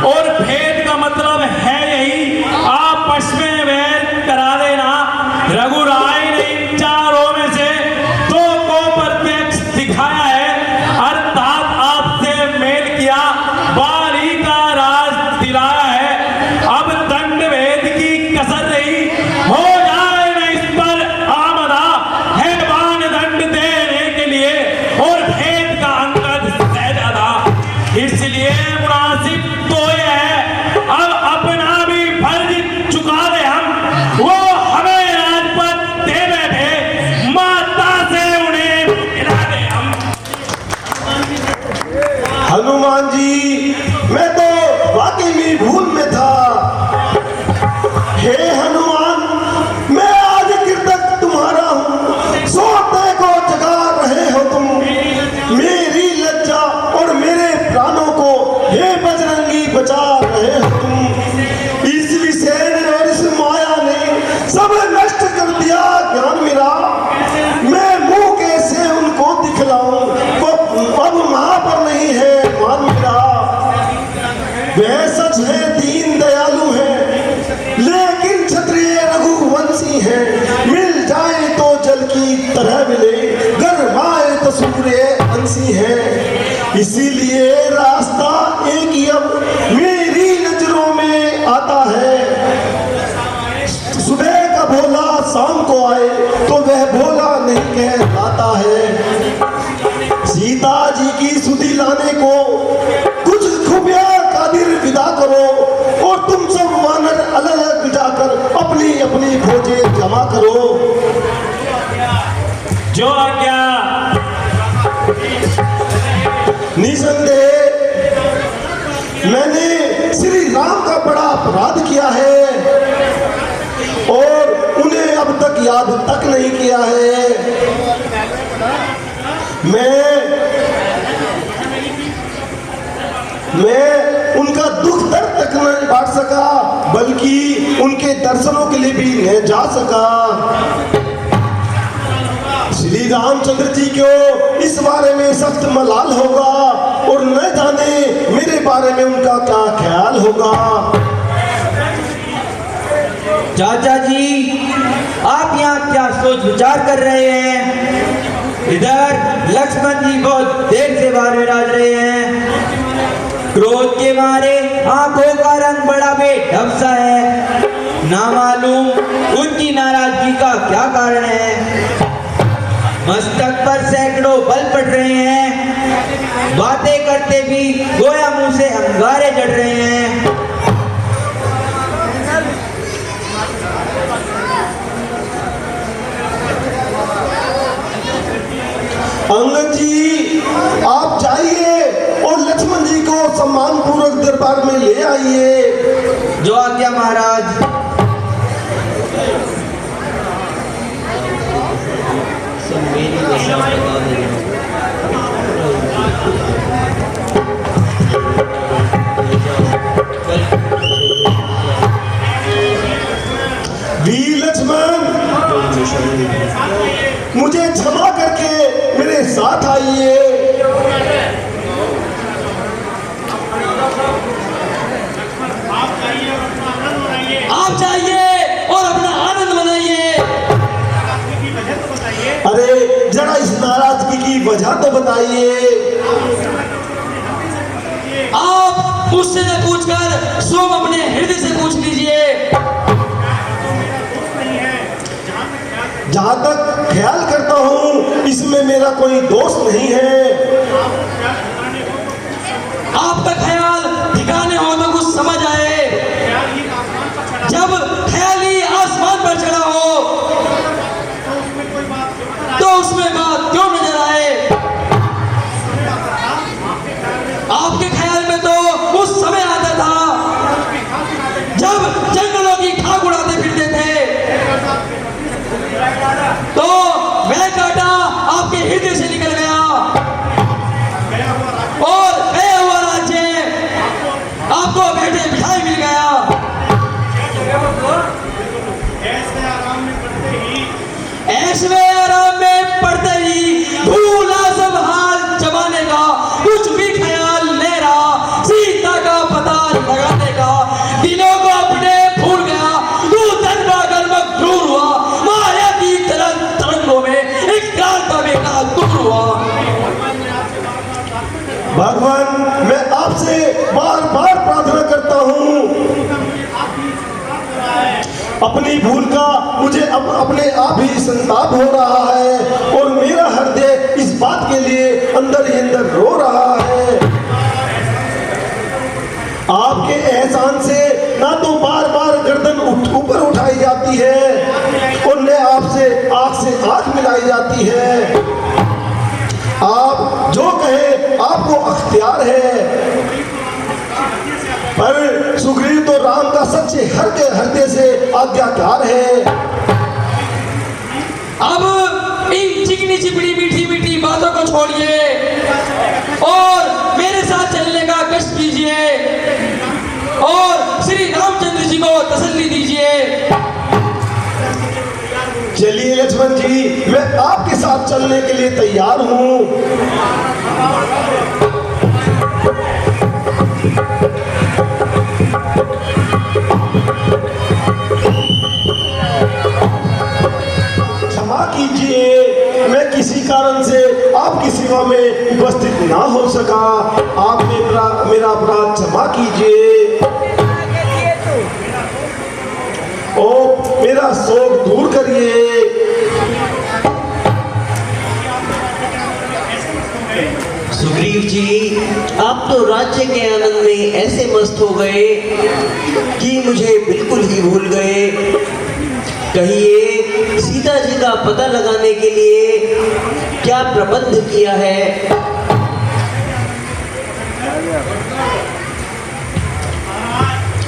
और भेद का मतलब है यही, आपस में वैर करा देना। रघुराय ने इन चारों में से दो को प्रत्यक्ष दिखाया है, अर्थात आपसे मेल किया, बाली का राज दिलाया है। अब दंड भेद की कसर रही, हो जाए न इस पर आमदा है बान दंड देने के लिए, और भेद का अंगद सहज अदा। इसलिए मुनासिब तो यह है, अब अपना भी फर्ज चुका दे हम, वो हमें राजपद दे बैठे, माता से उन्हें मिला दे हम। हनुमान जी, मैं तो वाकई में भूल में था। हे हनुमान, मैं आज कृतज्ञ तुम्हारा हूँ। सोते को जगा रहे हो तुम, मेरी लज्जा और मेरे प्राणों को हे बजरंगी बचा रहे हो तुम। इस विषय ने और इस माया ने सब नष्ट कर दिया ज्ञान मेरा। मैं मुंह कैसे उनको दिखलाऊं, वो अब वहां पर नहीं है मान मेरा। वह सच है दीन दयालु है, लेकिन क्षत्रिय रघुवंशी है। मिल जाए तो जल की तरह मिले, गरमाए तो सूर्य अंशी है। इसीलिए रास्ता एक ही अब मेरी नजरों में आता है। सुबह का भोला शाम को आए तो वह भोला नहीं कहलाता है। सीता जी की सुधि लाने को कुछ खुफिया कादिर विदा करो, और तुम सब वानर अलग अलग जाकर अपनी अपनी फौजें जमा करो। जो आज्ञा। निसंदेह मैंने श्री राम का बड़ा अपराध किया है, और उन्हें अब तक याद तक नहीं किया है। मैं उनका दुख दर्द तक नहीं बांट सका, बल्कि उनके दर्शनों के लिए भी नहीं जा सका। श्री रामचंद्र जी को इस बारे में सख्त मलाल होगा, और न जाने मेरे बारे में उनका क्या ख्याल होगा। चाचा जी, आप यहाँ क्या सोच विचार कर रहे हैं? इधर लक्ष्मण जी बहुत देर से बाहर विराज रहे हैं। क्रोध के मारे आंखों का रंग बड़ा बेढब सा है। ना मालूम उनकी नाराजगी का क्या कारण है। मस्तक पर सैकड़ों बल पड़ रहे हैं, बातें करते भी गोया मुंह से अंगारे चढ़ रहे हैं। अंगद जी, आप जाइए और लक्ष्मण जी को सम्मान पूर्वक दरबार में ले आइए। जो आज्ञा महाराज। वीर लक्ष्मण, मुझे क्षमा करके मेरे साथ आइए। आप जाइए और अपना आनंद मनाइए। अरे जरा इस नाराजगी की वजह तो बताइए। आप मुझसे न पूछकर स्वयं अपने हृदय से पूछ लीजिए। जहां तक ख्याल करता हूं, इसमें मेरा कोई दोष नहीं है। आपका ख्याल ठिकाने हो तो कुछ समझ आए। जब ख्याल ही आसमान पर चढ़ा हो तो उसमें बात क्यों नजर आए। आपके ख्याल में तो उस समय आता था जब जंगलों की खाक उड़ाते फिरते थे, तो वह कांटा आपके हृदय से निकल गया, और गया हुआ राज्य भगवान, मैं आपसे बार बार प्रार्थना करता हूँ, अपनी भूल का मुझे अपने आप ही संताप हो रहा है और मेरा हृदय इस बात के लिए अंदर ही अंदर रो रहा है। आपके एहसान से ना तो बार बार गर्दन ऊपर उठाई जाती है और न आपसे आंख से आंख मिलाई जाती है। आप जो कहे आपको अख्तियार है, पर सुग्रीव तो राम का सच्चे हृदय से आज्ञाकार है। अब इन चिकनी चिपड़ी मीठी मीठी बातों को छोड़िए और मेरे साथ चलने का कष्ट कीजिए और श्री रामचंद्र जी को तसल्ली दीजिए। चलिए लक्ष्मण जी, मैं आपके साथ चलने के लिए तैयार हूँ। क्षमा कीजिए, मैं किसी कारण से आपकी सेवा में उपस्थित ना हो सका। आप मेरा अपराध क्षमा कीजिए और मेरा शोक दूर करिए। सुग्रीव जी, आप तो राज्य के आनंद में ऐसे मस्त हो गए कि मुझे बिल्कुल ही भूल गए। कहिए, सीता जी का पता लगाने के लिए क्या प्रबंध किया है?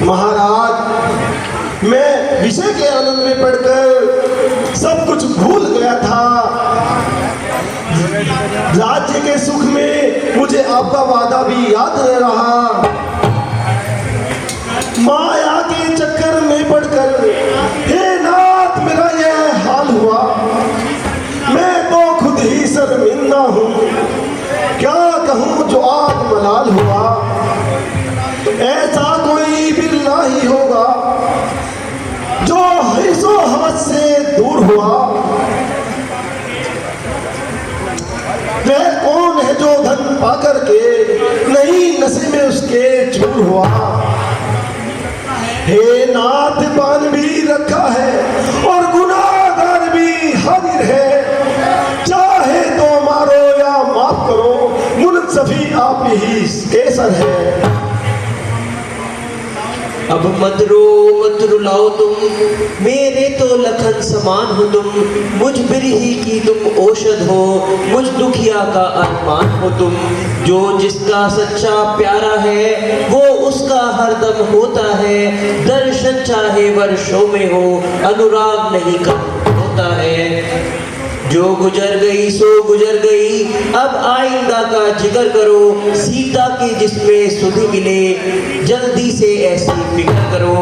महाराज, मैं विषय के आनंद में पड़कर सब कुछ भूल गया था। राज्य के सुख में मुझे आपका वादा भी याद नहीं रहा। माया के चक्कर में पड़कर हे नाथ मेरा यह हाल हुआ। मैं तो खुद ही शर्मिंदा हूँ, क्या कहूँ जो आज मलाल हुआ। ऐसा कोई बिरला ही होगा जो हिस्सो हवस से दूर हुआ। वह कौन है जो धन पाकर के नहीं नशे में उसके चूर हुआ। हे नाथ, पान भी रखा है और गुनाहगार भी हाजिर है। चाहे तो मारो या माफ करो, मुनसफी आप ही केसर है। अब मत रुलाओ तुम, मेरे तो लखन समान हो तुम। मुझ बिरही की तुम औषध हो, मुझ दुखिया का अरमान हो तुम। जो जिसका सच्चा प्यारा है वो उसका हरदम होता है। दर्शन चाहे वर्षों में हो, अनुराग नहीं कम होता है। जो गुजर गई सो गुजर गई, अब आइंदा का जिक्र करो। सीता की जिसमें सुधि मिले, जल्दी से ऐसी फिक्र करो।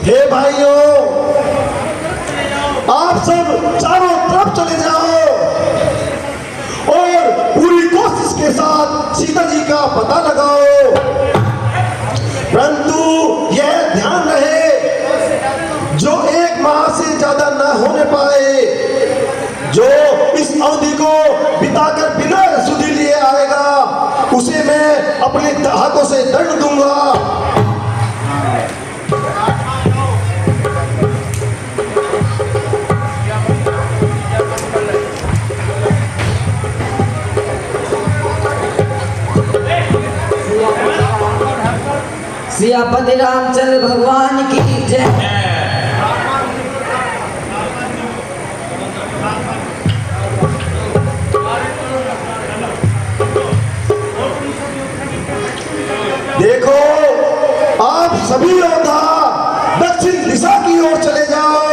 हे भाइयों, आप सब चारों तरफ चले जाओ और पूरी कोशिश के साथ सीता जी का पता लगाओ। परंतु यह ध्यान रहे, जो 1 माह से ज्यादा न होने पाए, जो इस अवधि को बिताकर बिना सुधि लिए आएगा, उसे मैं अपने हाथों से दंड दूंगा। सियापति रामचंद्र भगवान की जय। देखो, आप सभी योद्धा दक्षिण दिशा की ओर चले जाओ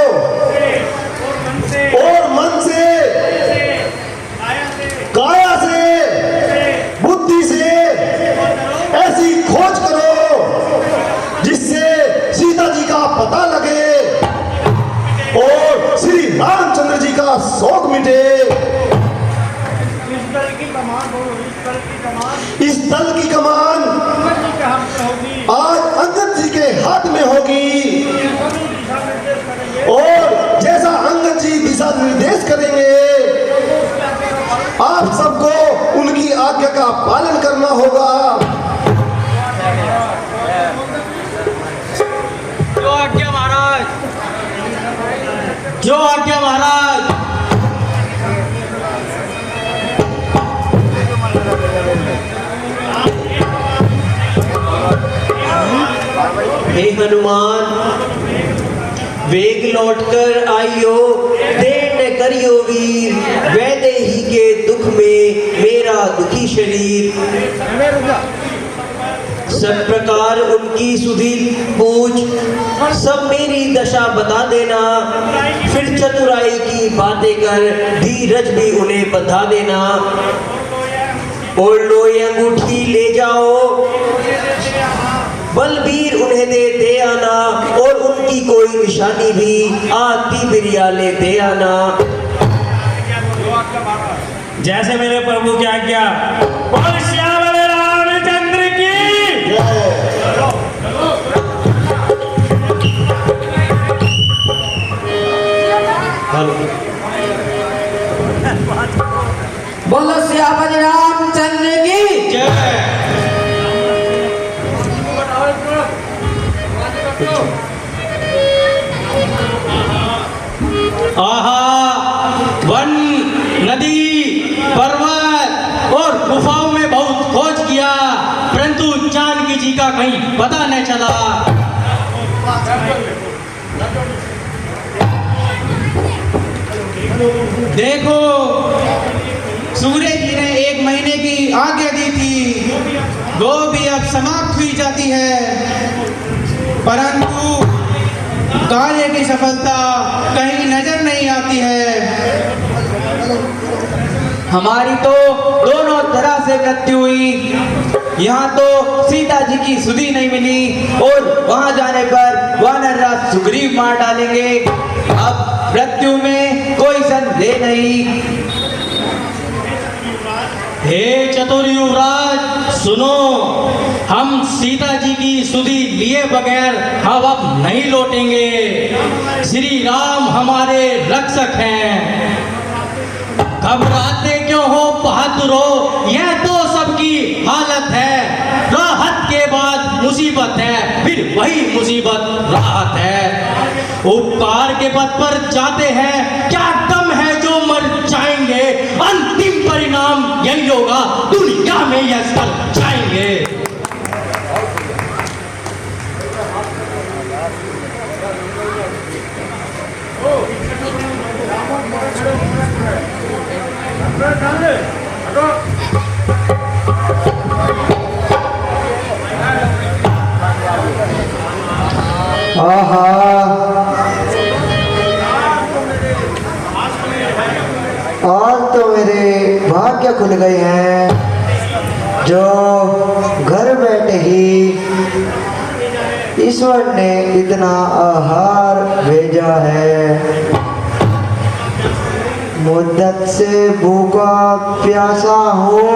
और मन से ऐसी खोज करो जिससे सीता जी का पता लगे और श्री रामचंद्र जी का शोक मिटे। इस दल की कमान आज अंगद जी के हाथ में होगी और जैसा अंगद जी दिशा निर्देश करेंगे आप सबको उनकी आज्ञा का पालन करना होगा। जो आज्ञा महाराज, जो आज्ञा महाराज। हे हनुमान, वेग लौटकर आइयो, देर न करियो वीर, वैदेही के दुख में मेरा दुखी शरीर। सब प्रकार उनकी सुधि पूछ, सब मेरी दशा बता देना, फिर चतुराई की बातें कर धीरज भी उन्हें बता देना। और लो ये अंगूठी ले जाओ, बलबीर उन्हें दे आना, और उनकी कोई निशानी भी आती बिरियाले दे आना। जैसे मेरे प्रभु की आज्ञा। बोल श्यामल रामचंद्र की। बोलो श्यामल रामचंद्र की जय। आहा, वन, नदी, पर्वत और गुफाओं में बहुत खोज किया, परंतु जानकी जी का कहीं पता नहीं चला। देखो, सूर्य जी ने 1 महीने की आज्ञा दी थी, वो भी अब समाप्त हुई जाती है, परंतु कार्य की सफलता कहीं नजर नहीं आती है। हमारी तो दोनों तरह से मृत्यु हुई, यहाँ तो सीता जी की सुधि नहीं मिली और वहां जाने पर वानर राज सुग्रीव मार डालेंगे। अब मृत्यु में कोई संदेह नहीं। हे चतुर युवराज, सुनो, हम सीता जी की सुधि लिए बगैर अब नहीं लौटेंगे। श्री राम हमारे रक्षक हैं। घबराते क्यों हो बहादुरो, यह तो सबकी हालत है। राहत के बाद मुसीबत है, फिर वही मुसीबत राहत है। उपकार के पथ पर जाते हैं, क्या दम है जो मर जाएंगे। अंतिम परिणाम यही होगा, दुनिया में यह सब जाएंगे। आहा, आज तो मेरे भाग्य खुल गए हैं, जो घर बैठे ही ईश्वर ने इतना आहार भेजा है। मुद्दत से भूखा प्यासा हूँ,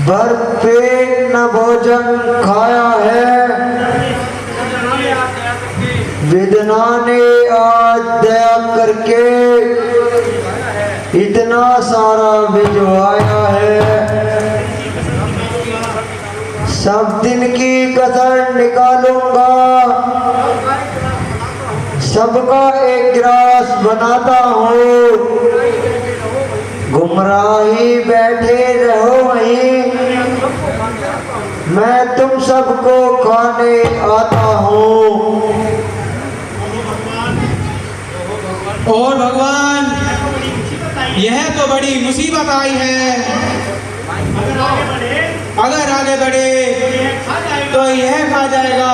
भर पेट न भोजन खाया है। विदना ने आज दया करके इतना सारा भिजवाया है। सब दिन की कसर निकालूंगा, सबका एक गिलास बनाता हूँ। गुमराही बैठे रहो वहीं, मैं तुम सबको खाने आता हूँ। और भगवान, यह तो बड़ी मुसीबत आई है। अगर आगे बढ़े तो यह खा जाएगा,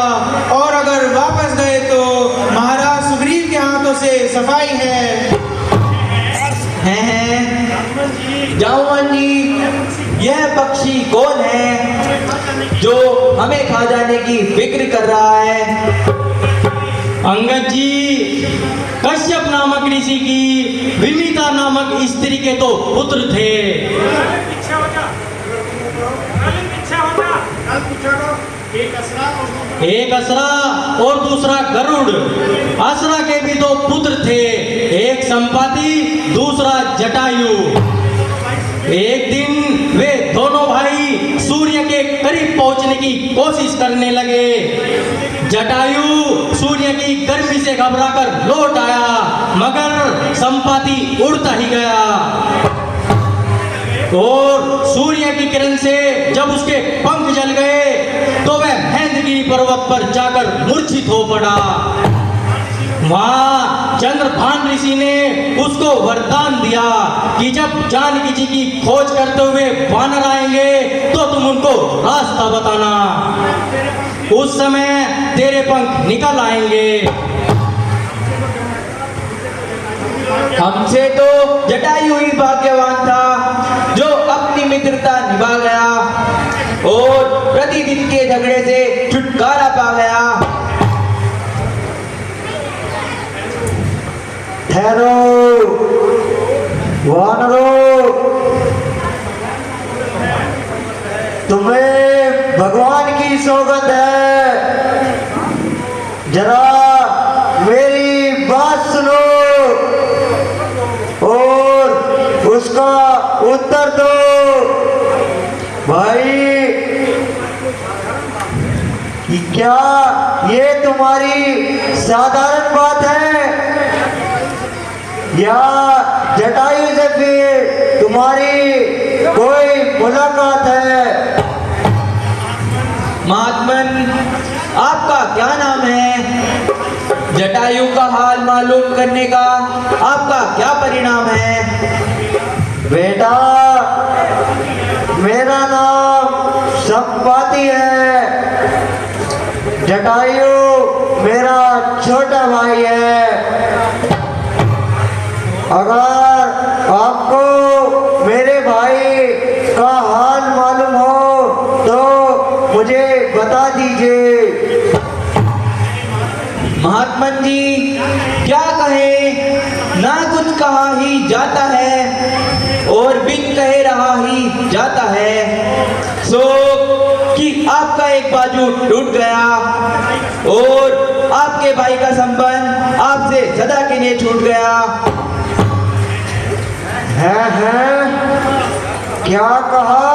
और अगर वापस गए तो महाराज सुग्रीव के हाथों से सफाई है। जामुन जी, यह पक्षी कौन है जो हमें खा जाने की फिक्र कर रहा है? अंगद जी, कश्यप नामक ऋषि की विमिता नामक स्त्री के तो पुत्र थे। एक असरा और दूसरा गरुड़। असरा के भी दो पुत्र थे, एक संपाति, दूसरा जटायु। एक दिन वे दोनों भाई सूर्य के करीब पहुंचने की कोशिश करने लगे। जटायु सूर्य की गर्मी से घबराकर लौट आया, मगर संपाति उड़ता ही गया और सूर्य की किरण से जब उसके पंख जल गए तो वह महेंद्रगिरी पर्वत पर जाकर मूर्छित हो पड़ा। वहां चंद्रभान ऋषि ने उसको वरदान दिया कि जब जानकी जी की खोज करते हुए वानर आएंगे तो तुम उनको रास्ता बताना, उस समय तेरे पंख निकल आएंगे। हमसे तो जटायु ही भाग्यवान था जो अपनी मित्रता निभा गया और प्रतिदिन के झगड़े से छुटकारा पा गया। ठहरो वानरों, तुम्हें भगवान की सौगंध है, जरा मेरी बात सुनो और उसका उत्तर दो। भाई, क्या ये तुम्हारी साधारण बात है या जटायु से फिर तुम्हारी कोई मुलाकात है? महात्मन, आपका क्या नाम है? जटायु का हाल मालूम करने का आपका क्या परिणाम है? बेटा, मेरा नाम संपाति है। जटायु मेरा छोटा भाई है। अगर आपको मेरे भाई का हाल मालूम हो तो मुझे बता दीजिए। महात्मन जी, क्या कहें, ना कुछ कहा ही जाता है और बिन कहे रहा ही जाता है। सो कि आपका एक बाजू टूट गया और आपके भाई का संबंध आपसे सदा के लिए छूट गया। है क्या कहा?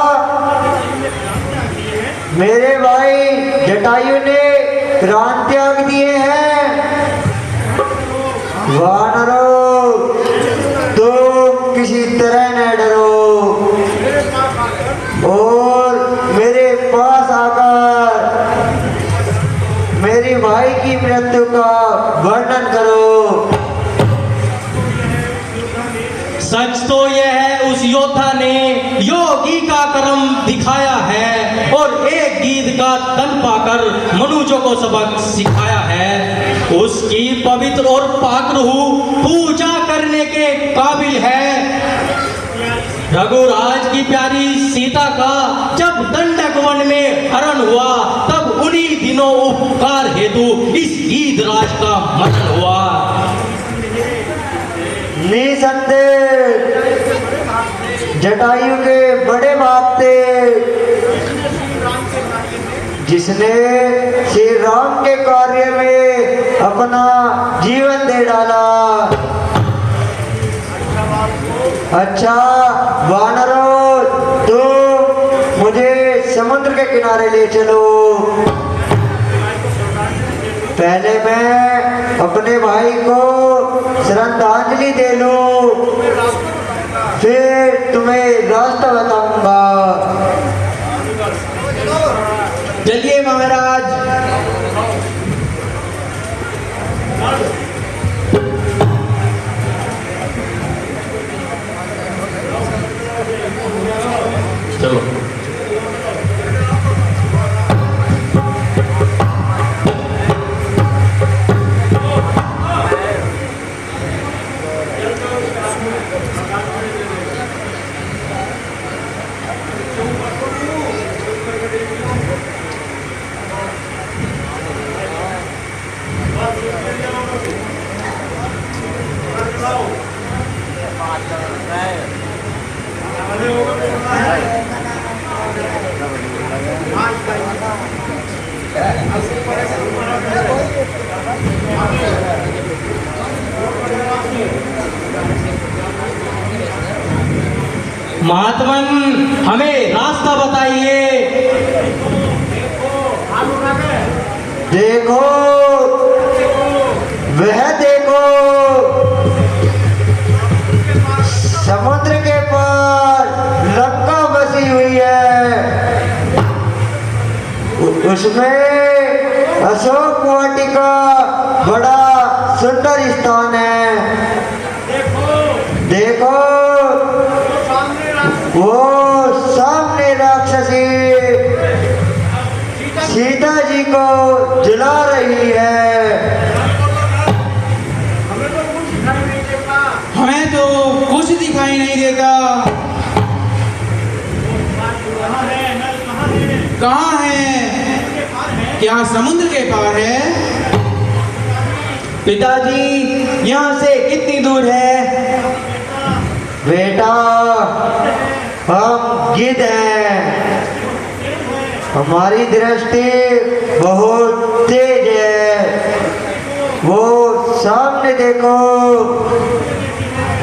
मेरे भाई जटायु ने प्राण त्याग दिए हैं। वानरों, तुम किसी तरह न डरो और मेरे पास आकर मेरे भाई की मृत्यु का वर्णन करो। सच तो यह है, उस योद्धा ने योगी का कर्म दिखाया है और एक गीत का तन पाकर मनुष्यों को सबक सिखाया है। उसकी पवित्र और पाक रूह पूजा करने के काबिल है। रघुराज की प्यारी सीता का जब दंडक वन में हरण हुआ तब उन्हीं दिनों उपकार हेतु इस गीत राज का मरण हुआ। निसंदेह जटायु के बड़े बाप थे, जिसने श्री राम के कार्य में अपना जीवन दे डाला। अच्छा वानरों, तुम मुझे समुद्र के किनारे ले चलो। पहले मैं अपने भाई को श्रद्धांजलि दे लूं, फिर तुम्हें रास्ता बताऊंगा। चलिए महाराज। चलो। महात्मन हमें रास्ता बताइए। देखो, वह देखो, समुद्र के पार लंका बसी हुई है। उसमें अशोक वाटिका बड़ा सुंदर स्थान है। देखो, वो सामने राक्षसी सीता जी को जला रही है। हमें तो कुछ दिखाई नहीं देता। कहाँ है? क्या समुद्र के पार है? पिताजी, यहाँ से कितनी दूर है? बेटा, हम गिद्ध हैं। हमारी दृष्टि बहुत तेज है। वो सामने देखो,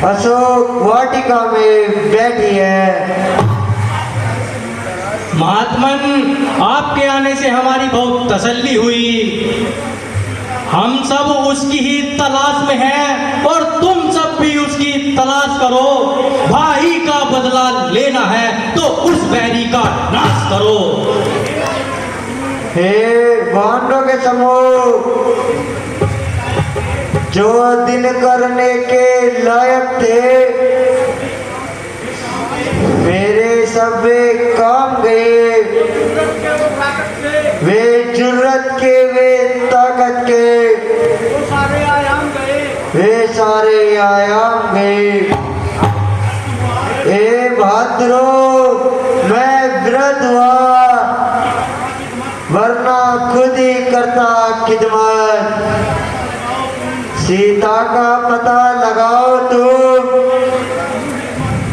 अशोक वाटिका में बैठी है। महात्मन, आपके आने से हमारी बहुत तसल्ली हुई। हम सब उसकी ही तलाश में हैं और तुम सब भी उसकी तलाश करो। भाई का बदला लेना है तो उस बैरी का नाश करो। हे वानरों के समूह, जो दिन करने के लायक थे, मेरे सब काम गए। वे जुर्रत के, वे ताकत के, वे सारे आयाम गए। ए भाद्रो, मैं वृद्ध हुआ, वरना खुद ही करता खिदमत। सीता का पता लगाओ तुम,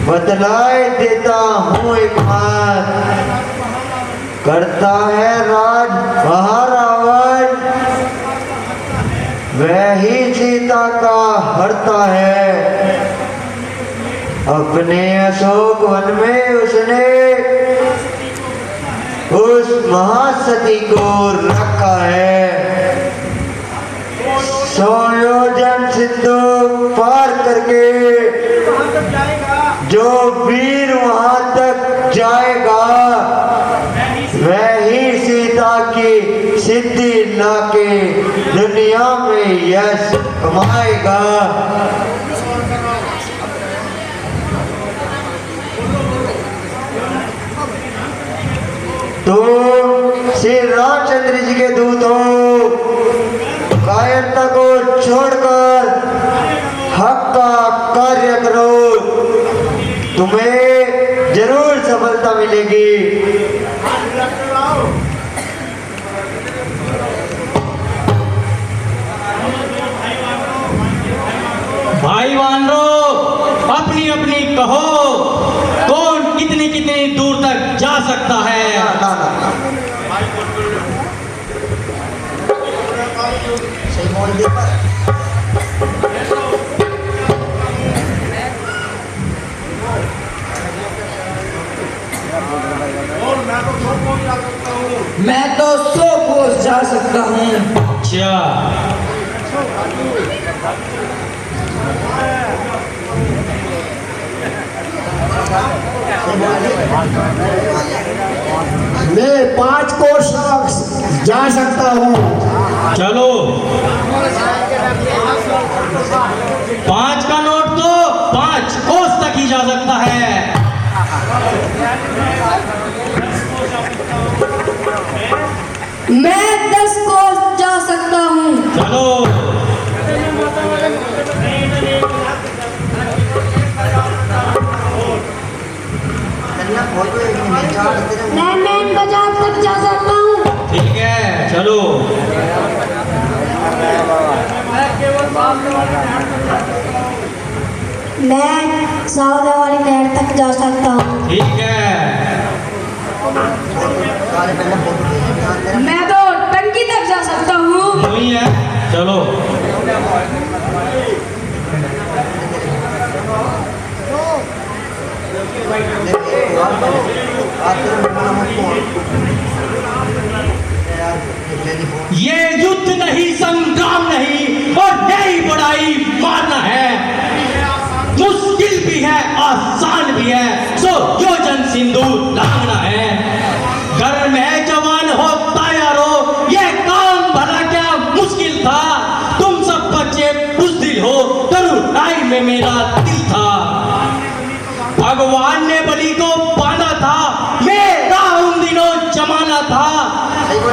बतलाए देता हूँ एक बात। करता है राज महारावण, वह ही सीता का हरता है। अपने अशोक वन में उसने उस महासती को रखा है। 100 योजन सिंधु पार करके जो वीर वहां तक जाएगा, वह ही सीता की सिद्धि लाके दुनिया में यश कमाएगा। तो श्री रामचंद्र जी के दूत हो, कायरता को छोड़कर हक का कार्य करो, तुम्हें जरूर सफलता मिलेगी। भाई वानरों, अपनी अपनी कहो, कौन कितनी कितनी दूर तक जा सकता है? मैं तो 100 कोस जा सकता हूँ। अच्छा, मैं 5 कोस जा सकता हूँ। चलो 5 का नोट तो 5 कोस तक ही जा सकता है। मैं 10 कोस जा सकता हूँ। चलो मैं मेन बाजार तक जा सकता हूँ। ठीक है, चलो मैं सौदा वाली नहर तक जा सकता हूँ। ठीक है। मैं तो टंकी तक जा सकता हूँ। वही है, चलो। ये युद्ध नहीं, संग्राम नहीं, और यही बड़ाई मारना है। मुश्किल भी है, आसान भी है, सो योजन सिंदूर लांघना है। घर में जवान होता यारो, ये काम भला क्या मुश्किल था। तुम सब बच्चे बुज़दिल हो, करुणाई में मेरा दिल था। भगवान ने बलि को बांधा था, मेरा उन दिनों जमाना था।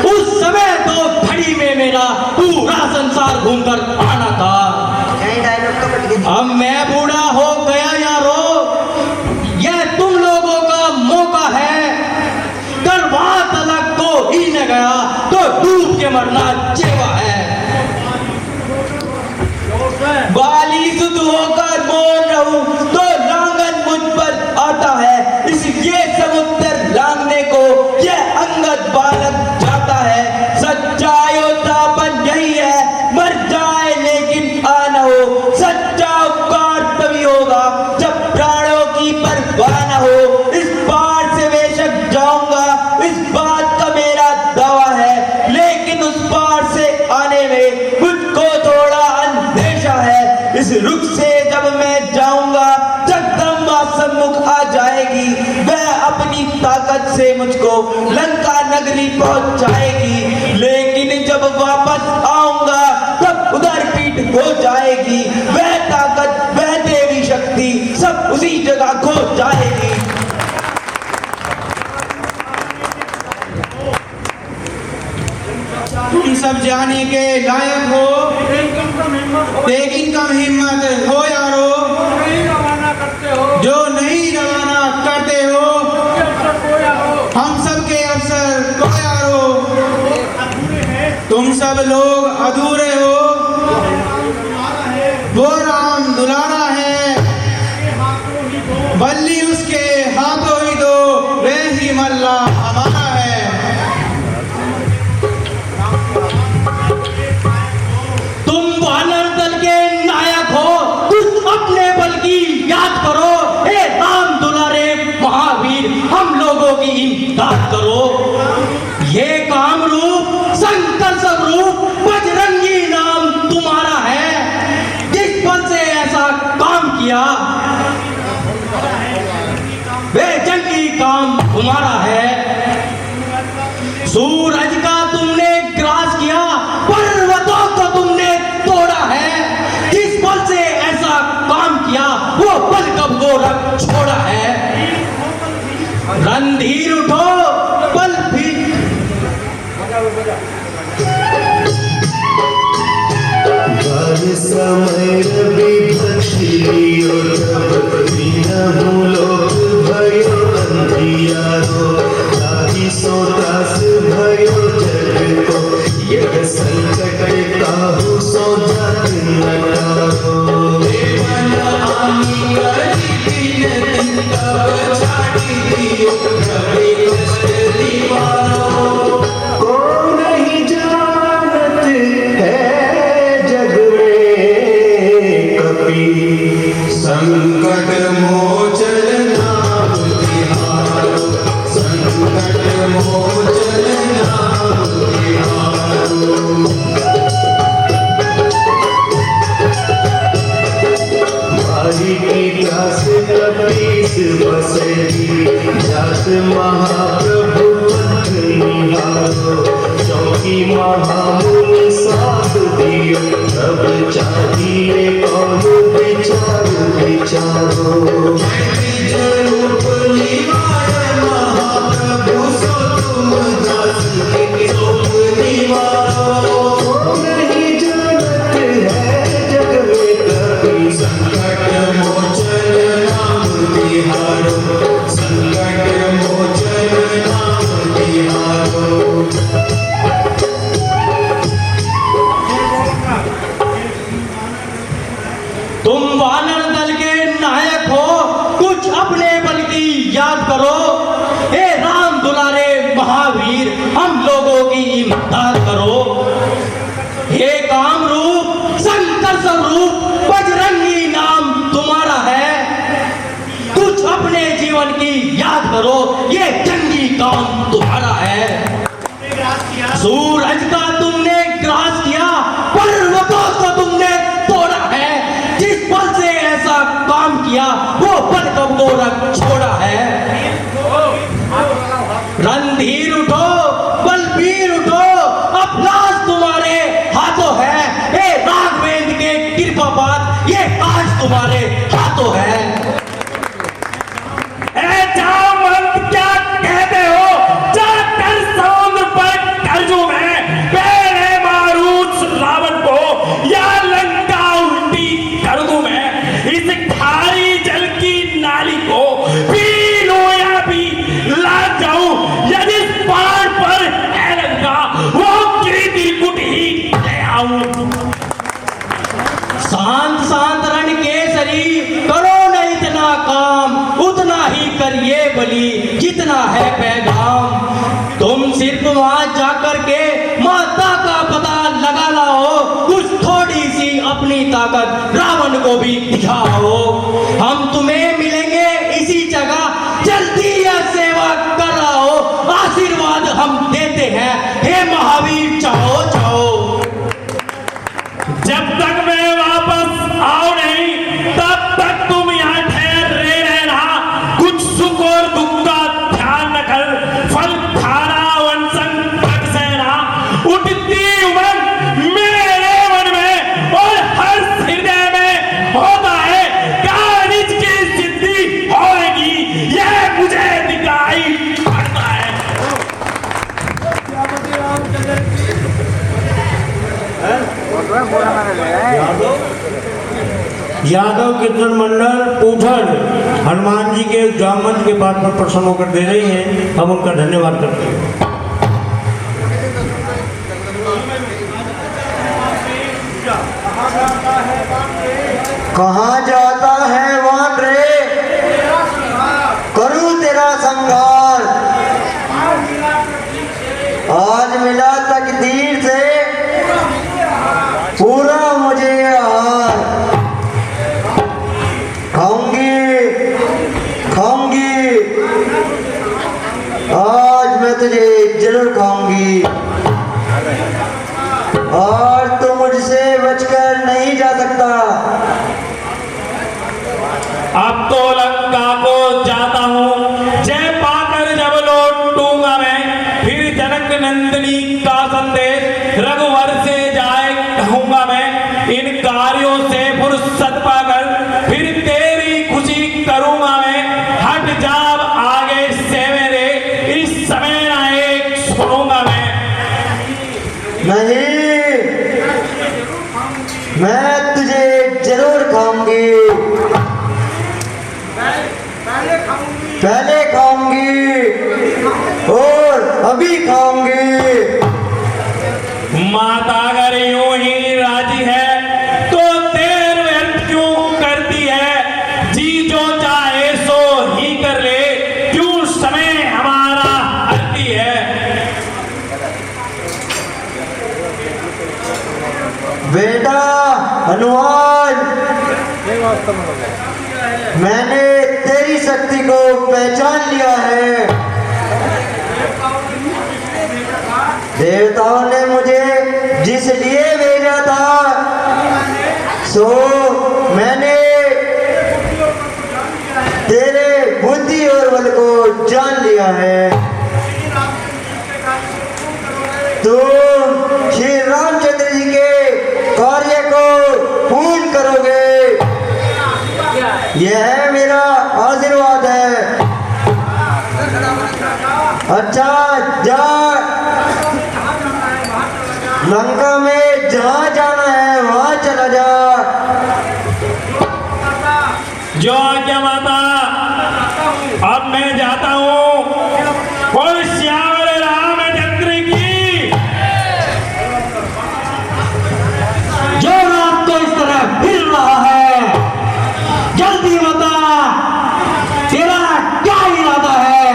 उस समय तो घड़ी में मेरा पूरा संसार घूमकर आना था। अब मैं बूढ़ा हो गया यारो, यह तुम लोगों का मौका है। करवा तलक को ही न गया तो डूब के मरना जेवा है। बाली सुध होकर बोल रहूं तो लांगन मुझ पर आता है। इसलिए समुद्र लांगने को यह अंगद बालक जाता है। सच्चा योद्धापन यही है, मर जाए लेकिन आना हो। सच्चा उपकार तभी होगा जब प्राणों की परवाह न हो। इस बार से बेशक जाऊंगा, इस बात का मेरा दावा है, लेकिन उस पार से आने में मुझको थोड़ा अंदेशा है। इस रुख से जब मैं जाऊंगा, जगदम्बा सम्मुख आ जाएगी। वह अपनी ताकत से मुझको लंका नगरी पहुंचाएगी, लेकिन जब वापस आऊंगा तब उधर पीठ हो जाएगी। वह ताकत, वह देवी शक्ति सब उसी जगह खो जाएगी। तुम सब जाने के लायक हो, लेकिन कम हिम्मत हो यारो, जो नहीं रवाना करते हो हम सब के अफसर को यारो। तुम सब लोग अधूरे हो, वो राम दुलारा है, बल्ली उसके हाथों ही दो, वे ही मल्ला हमारा है। तुम वानर दल के नायक हो, तुम अपने बल की याद करो। हे राम दुलारे महावीर, हम लोगों की इमदाद करो। ये काम रूप शंकर स्वरूप बजरंगी नाम तुम्हारा है। जिस बल से ऐसा काम किया, वे जंगी काम तुम्हारा है। सूरज का तुमने ग्रास किया, पर्वतों को तुमने तोड़ा है। जिस बल से ऐसा काम किया, वो बल कब गोरख छोड़ा है। रणधीर उठो, बल भी समय विभक्तियो तब दीनहु लोक भयो अंधियारो। ताहि सो दास भयो जग को, यह संकट काहू सो जात न टारो। देवन आमी करी बिनती, तब छाड़ी दियो कभी कष्ट दीवारो। को नहीं जानत है जग में कपि, संकट मोचन नाम तिहारो। संकट मोचन नाम तिहारो। माही की दास कपीस बसेगी, जात महाप्रभु पंथ निहारो। चौकी महामुनि साथ दियो, तब चाहिए कौन विचार विचारो। रूप निवार महाप्रभु, सो तुम दास के रूप निवारो। नहीं जानत है जग में कभी, संकट मोचन नाम तिहारो। संकट मोचन नाम तिहारो। तुम वानर दल के नायक हो, जीवन की याद करो, ये जंगी काम तुम्हारा है। सूरज का तुमने ग्रास किया, पर्वतों को तुमने तोड़ा है। जिस पल से ऐसा काम किया वो पल कब को रख छोड़ा है। रणधीर उठो, बलबीर उठो, अब लाश तुम्हारे हाथों है। ए राघवेंद्र के कृपापात ये आज तुम्हारे हाथों है। ए जामवंत क्या कहते हो? जाकर समुद्र पर कर्जों में पहले मारूं रावण को, या लंका उल्टी कर दूं मैं। इस खारी जल की नाली को पी लूं या भी लाग जाऊं। यदि पहाड़ पर है लंका, वो कीर्ति कुट ही ले आऊं। शांत शांत रण केसरी, करो न इतना काम, उतना ही करिए बलि जितना है पैगाम। तुम सिर्फ वहां जाकर के माता का पता लगा लाओ, कुछ थोड़ी सी अपनी ताकत रावण को भी दिखाओ। हम तुम्हें मिलेंगे इसी जगह, जल्दी यह सेवा कराओ। आशीर्वाद हम देते हैं, हे महावीर चाहो चाहो। जब तक मैं वापस आओ नहीं, तब तक तुम यहाँ ठहरे रहना। कुछ सुख और दुख का ध्यान रखकर फल खाना, वन संकट सहना। उठती उमंग मेरे मन में और हर हृदय में होता है, कार्य की सिद्धि होगी, यह मुझे दिखाई पड़ता है। यादव कीर्तन मंडल पूठन हनुमान जी के जामवंत के बात पर प्रसन्न होकर दे रही हैं, हम उनका धन्यवाद करते हैं। कहाँ जाता है वान रे, करूं तेरा संघार। आज मिला तकदीर से पूरा मुझे हार। खाऊंगी खाऊंगी, आज मैं तुझे जरूर खाऊंगी। और तू मुझसे बचकर नहीं जा सकता। अब तो लंका को जाता हूँ, जय पाकर जब लौटूंगा मैं। फिर जनक नंदिनी का संदेश रघुवर से जाए कहूंगा मैं। इन कार्यों से फुर्सत पाकर फिर तेरी खुशी करूंगा मैं। हट जाब आगे से मेरे, इस समय ना एक सुनूंगा मैं। नहीं, मैं तुझे जरूर खाऊंगी। पहले खाऊंगी और अभी खाऊंगी। माता अगर यूं ही राजी है तो देर व्यर्थ क्यों करती है? जी जो चाहे सो ही कर ले, क्यों समय हमारा हरती है। बेटा हनुमान, मैंने तेरी शक्ति को पहचान लिया है। देवताओं ने मुझे जिस लिए भेजा था, सो मैंने तेरे बुद्धि और बल को जान लिया है। तुम श्री रामचंद्र जी के कार्य को पूर्ण करोगे, यह मेरा आशीर्वाद है। अच्छा जा, लंका में जहाँ जाना है वहाँ चला जा। जो आज्ञा माता, अब मैं जाता हूँ। और श्याम रामचंद्र की। जो रात को इस तरह फिर रहा है, जल्दी बता तेरा क्या इरादा है?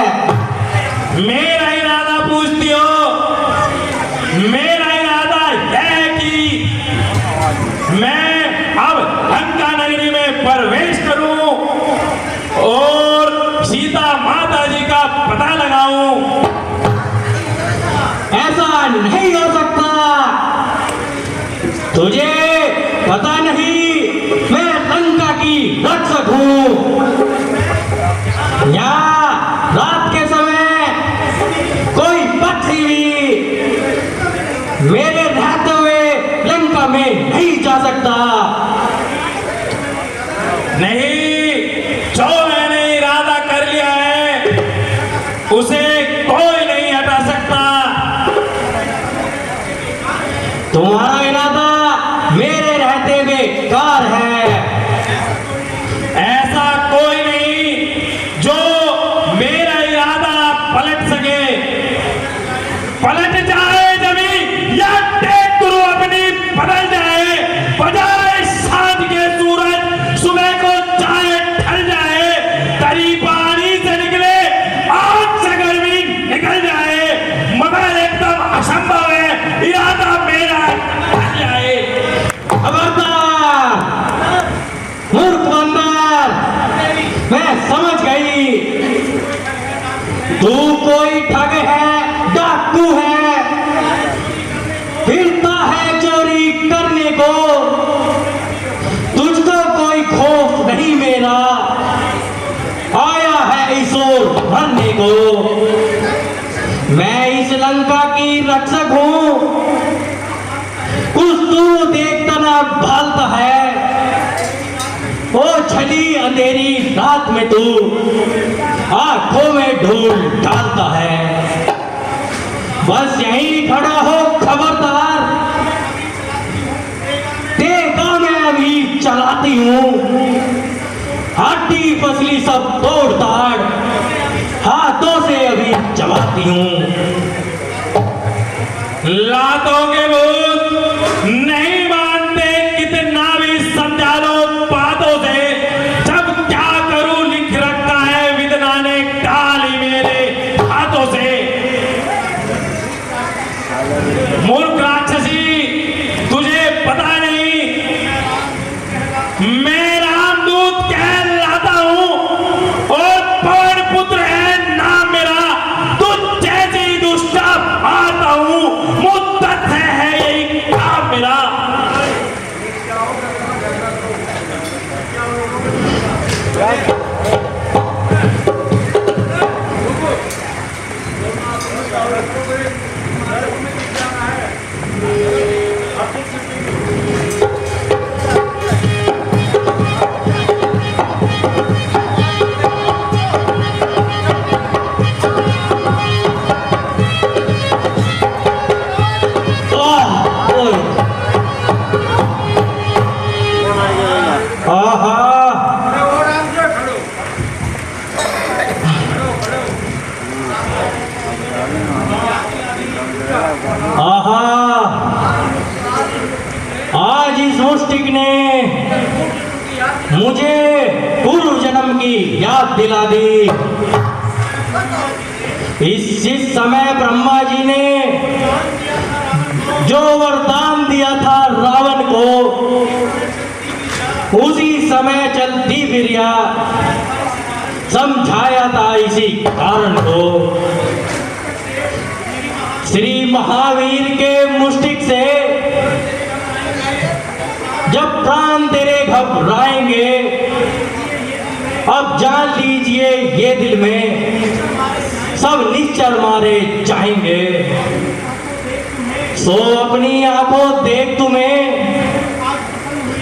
मेरा इरादा पूछती हो? मेरा इरादा है कि मैं नहीं हो सकता। तुझे पता नहीं मैं लंका की रक्षक हूँ। यहाँ रात के समय कोई पक्षी भी मेरे रहते हुए लंका में नहीं जा सकता। नहीं, जो मैंने इरादा कर लिया है उसे कोई नहीं हटा सकता। तुम्हारा इरादा मेरे रहते बेकार है। ऐसा कोई नहीं जो मेरा इरादा पलट सके। पलट जाए जमीन या टेक गुरु अपनी बदल जाए, बजाए सांझ के सूरज सुबह को चाहे ढल जाए, तरी पानी से निकले आग से गर्मी निकल जाए, मगर एकदम असंभव है इरादा मेरा ढल जाए। खबरदार मूर्ख बंदर, मैं समझ गई तू कोई ठग है, डाकू है, फिरता है चोरी करने को। तुझको कोई खौफ नहीं मेरा, आया है इस ओर भरने को। मैं इस लंका की रक्षक हूँ, कुछ तू देखता ना भालता है। ओ छली अंधेरी रात में तू आंखों में धूल डालता है। बस यहीं खड़ा हो खबरदार, देखा मैं अभी चलाती हूँ। हड्डी फसली सब तोड़ ताड़ हाथों से अभी चबाती हूँ। लातों के भूत नहीं मानते, कितना भी समझा लो बातों से। जब क्या करूं लिख रखा है विदना ने डाली मेरे हाथों से। मूर्ख राक्षसी, तुझे पता नहीं मैं रामदूत कहलाता हूं और पवन पुत्र है नाम मेरा। तुझ जैसी दुष्टा मारता हूं, मुद्दत है यही काम मेरा। आज इस मुष्टिक ने मुझे पूर्व जन्म की याद दिला दी। इस समय ब्रह्मा जी ने जो वरदान दिया था रावण को, उसी समय चलती फिरिया समझाया था इसी कारण को। श्री महावीर के मुष्टिक से जब प्राण तेरे घबराएंगे, अब जान लीजिए ये दिल में सब निश्चर मारे जाएंगे। सो अपनी आंखों देख तुम्हें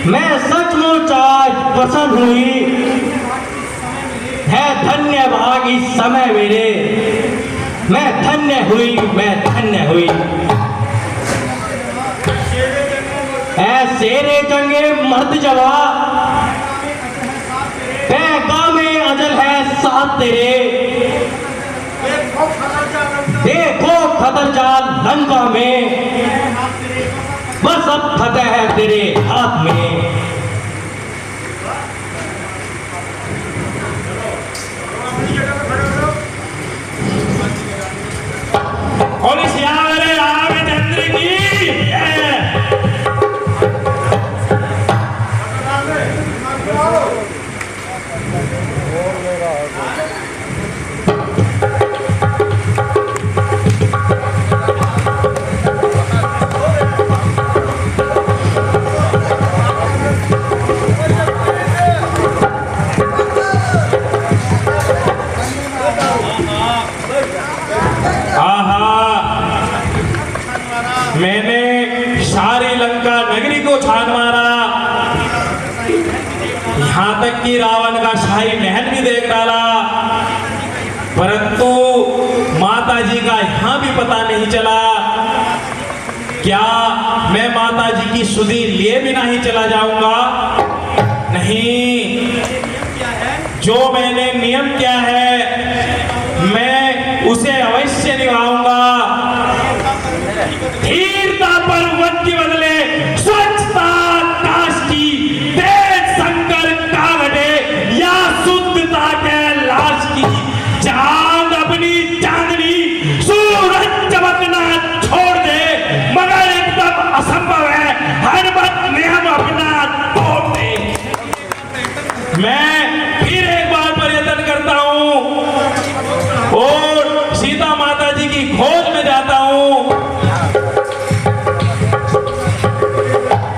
मैं सचमुच आज प्रसन्न हुई है। धन्य भाग इस समय मेरे, मैं धन्य हुई, मैं धन्य हुई। शेरे जंगे मर्द जवा, पैगामे अजल है साथ तेरे। देखो खतर जाल लंका में, बस अब फतेह है तेरे हाथ में। और इस यारे रामचंद्र की यहाँ तक कि रावण का शाही महल भी देख डाला, परंतु माता जी का यहाँ भी पता नहीं चला। क्या मैं माता जी की सुधि लिए बिना ही चला जाऊंगा? नहीं, जो मैंने नियम किया है मैं उसे अवश्य निभाऊंगा। धीरता पर्वत के बदले स्वच्छता काश की, तेज संकर का घटे या शुद्धता के लाश की। चांद अपनी चांदनी सूरज चमकना छोड़ दे, मगर एकदम असंभव है हनुमत नियम अपना तोड़ दे। मैं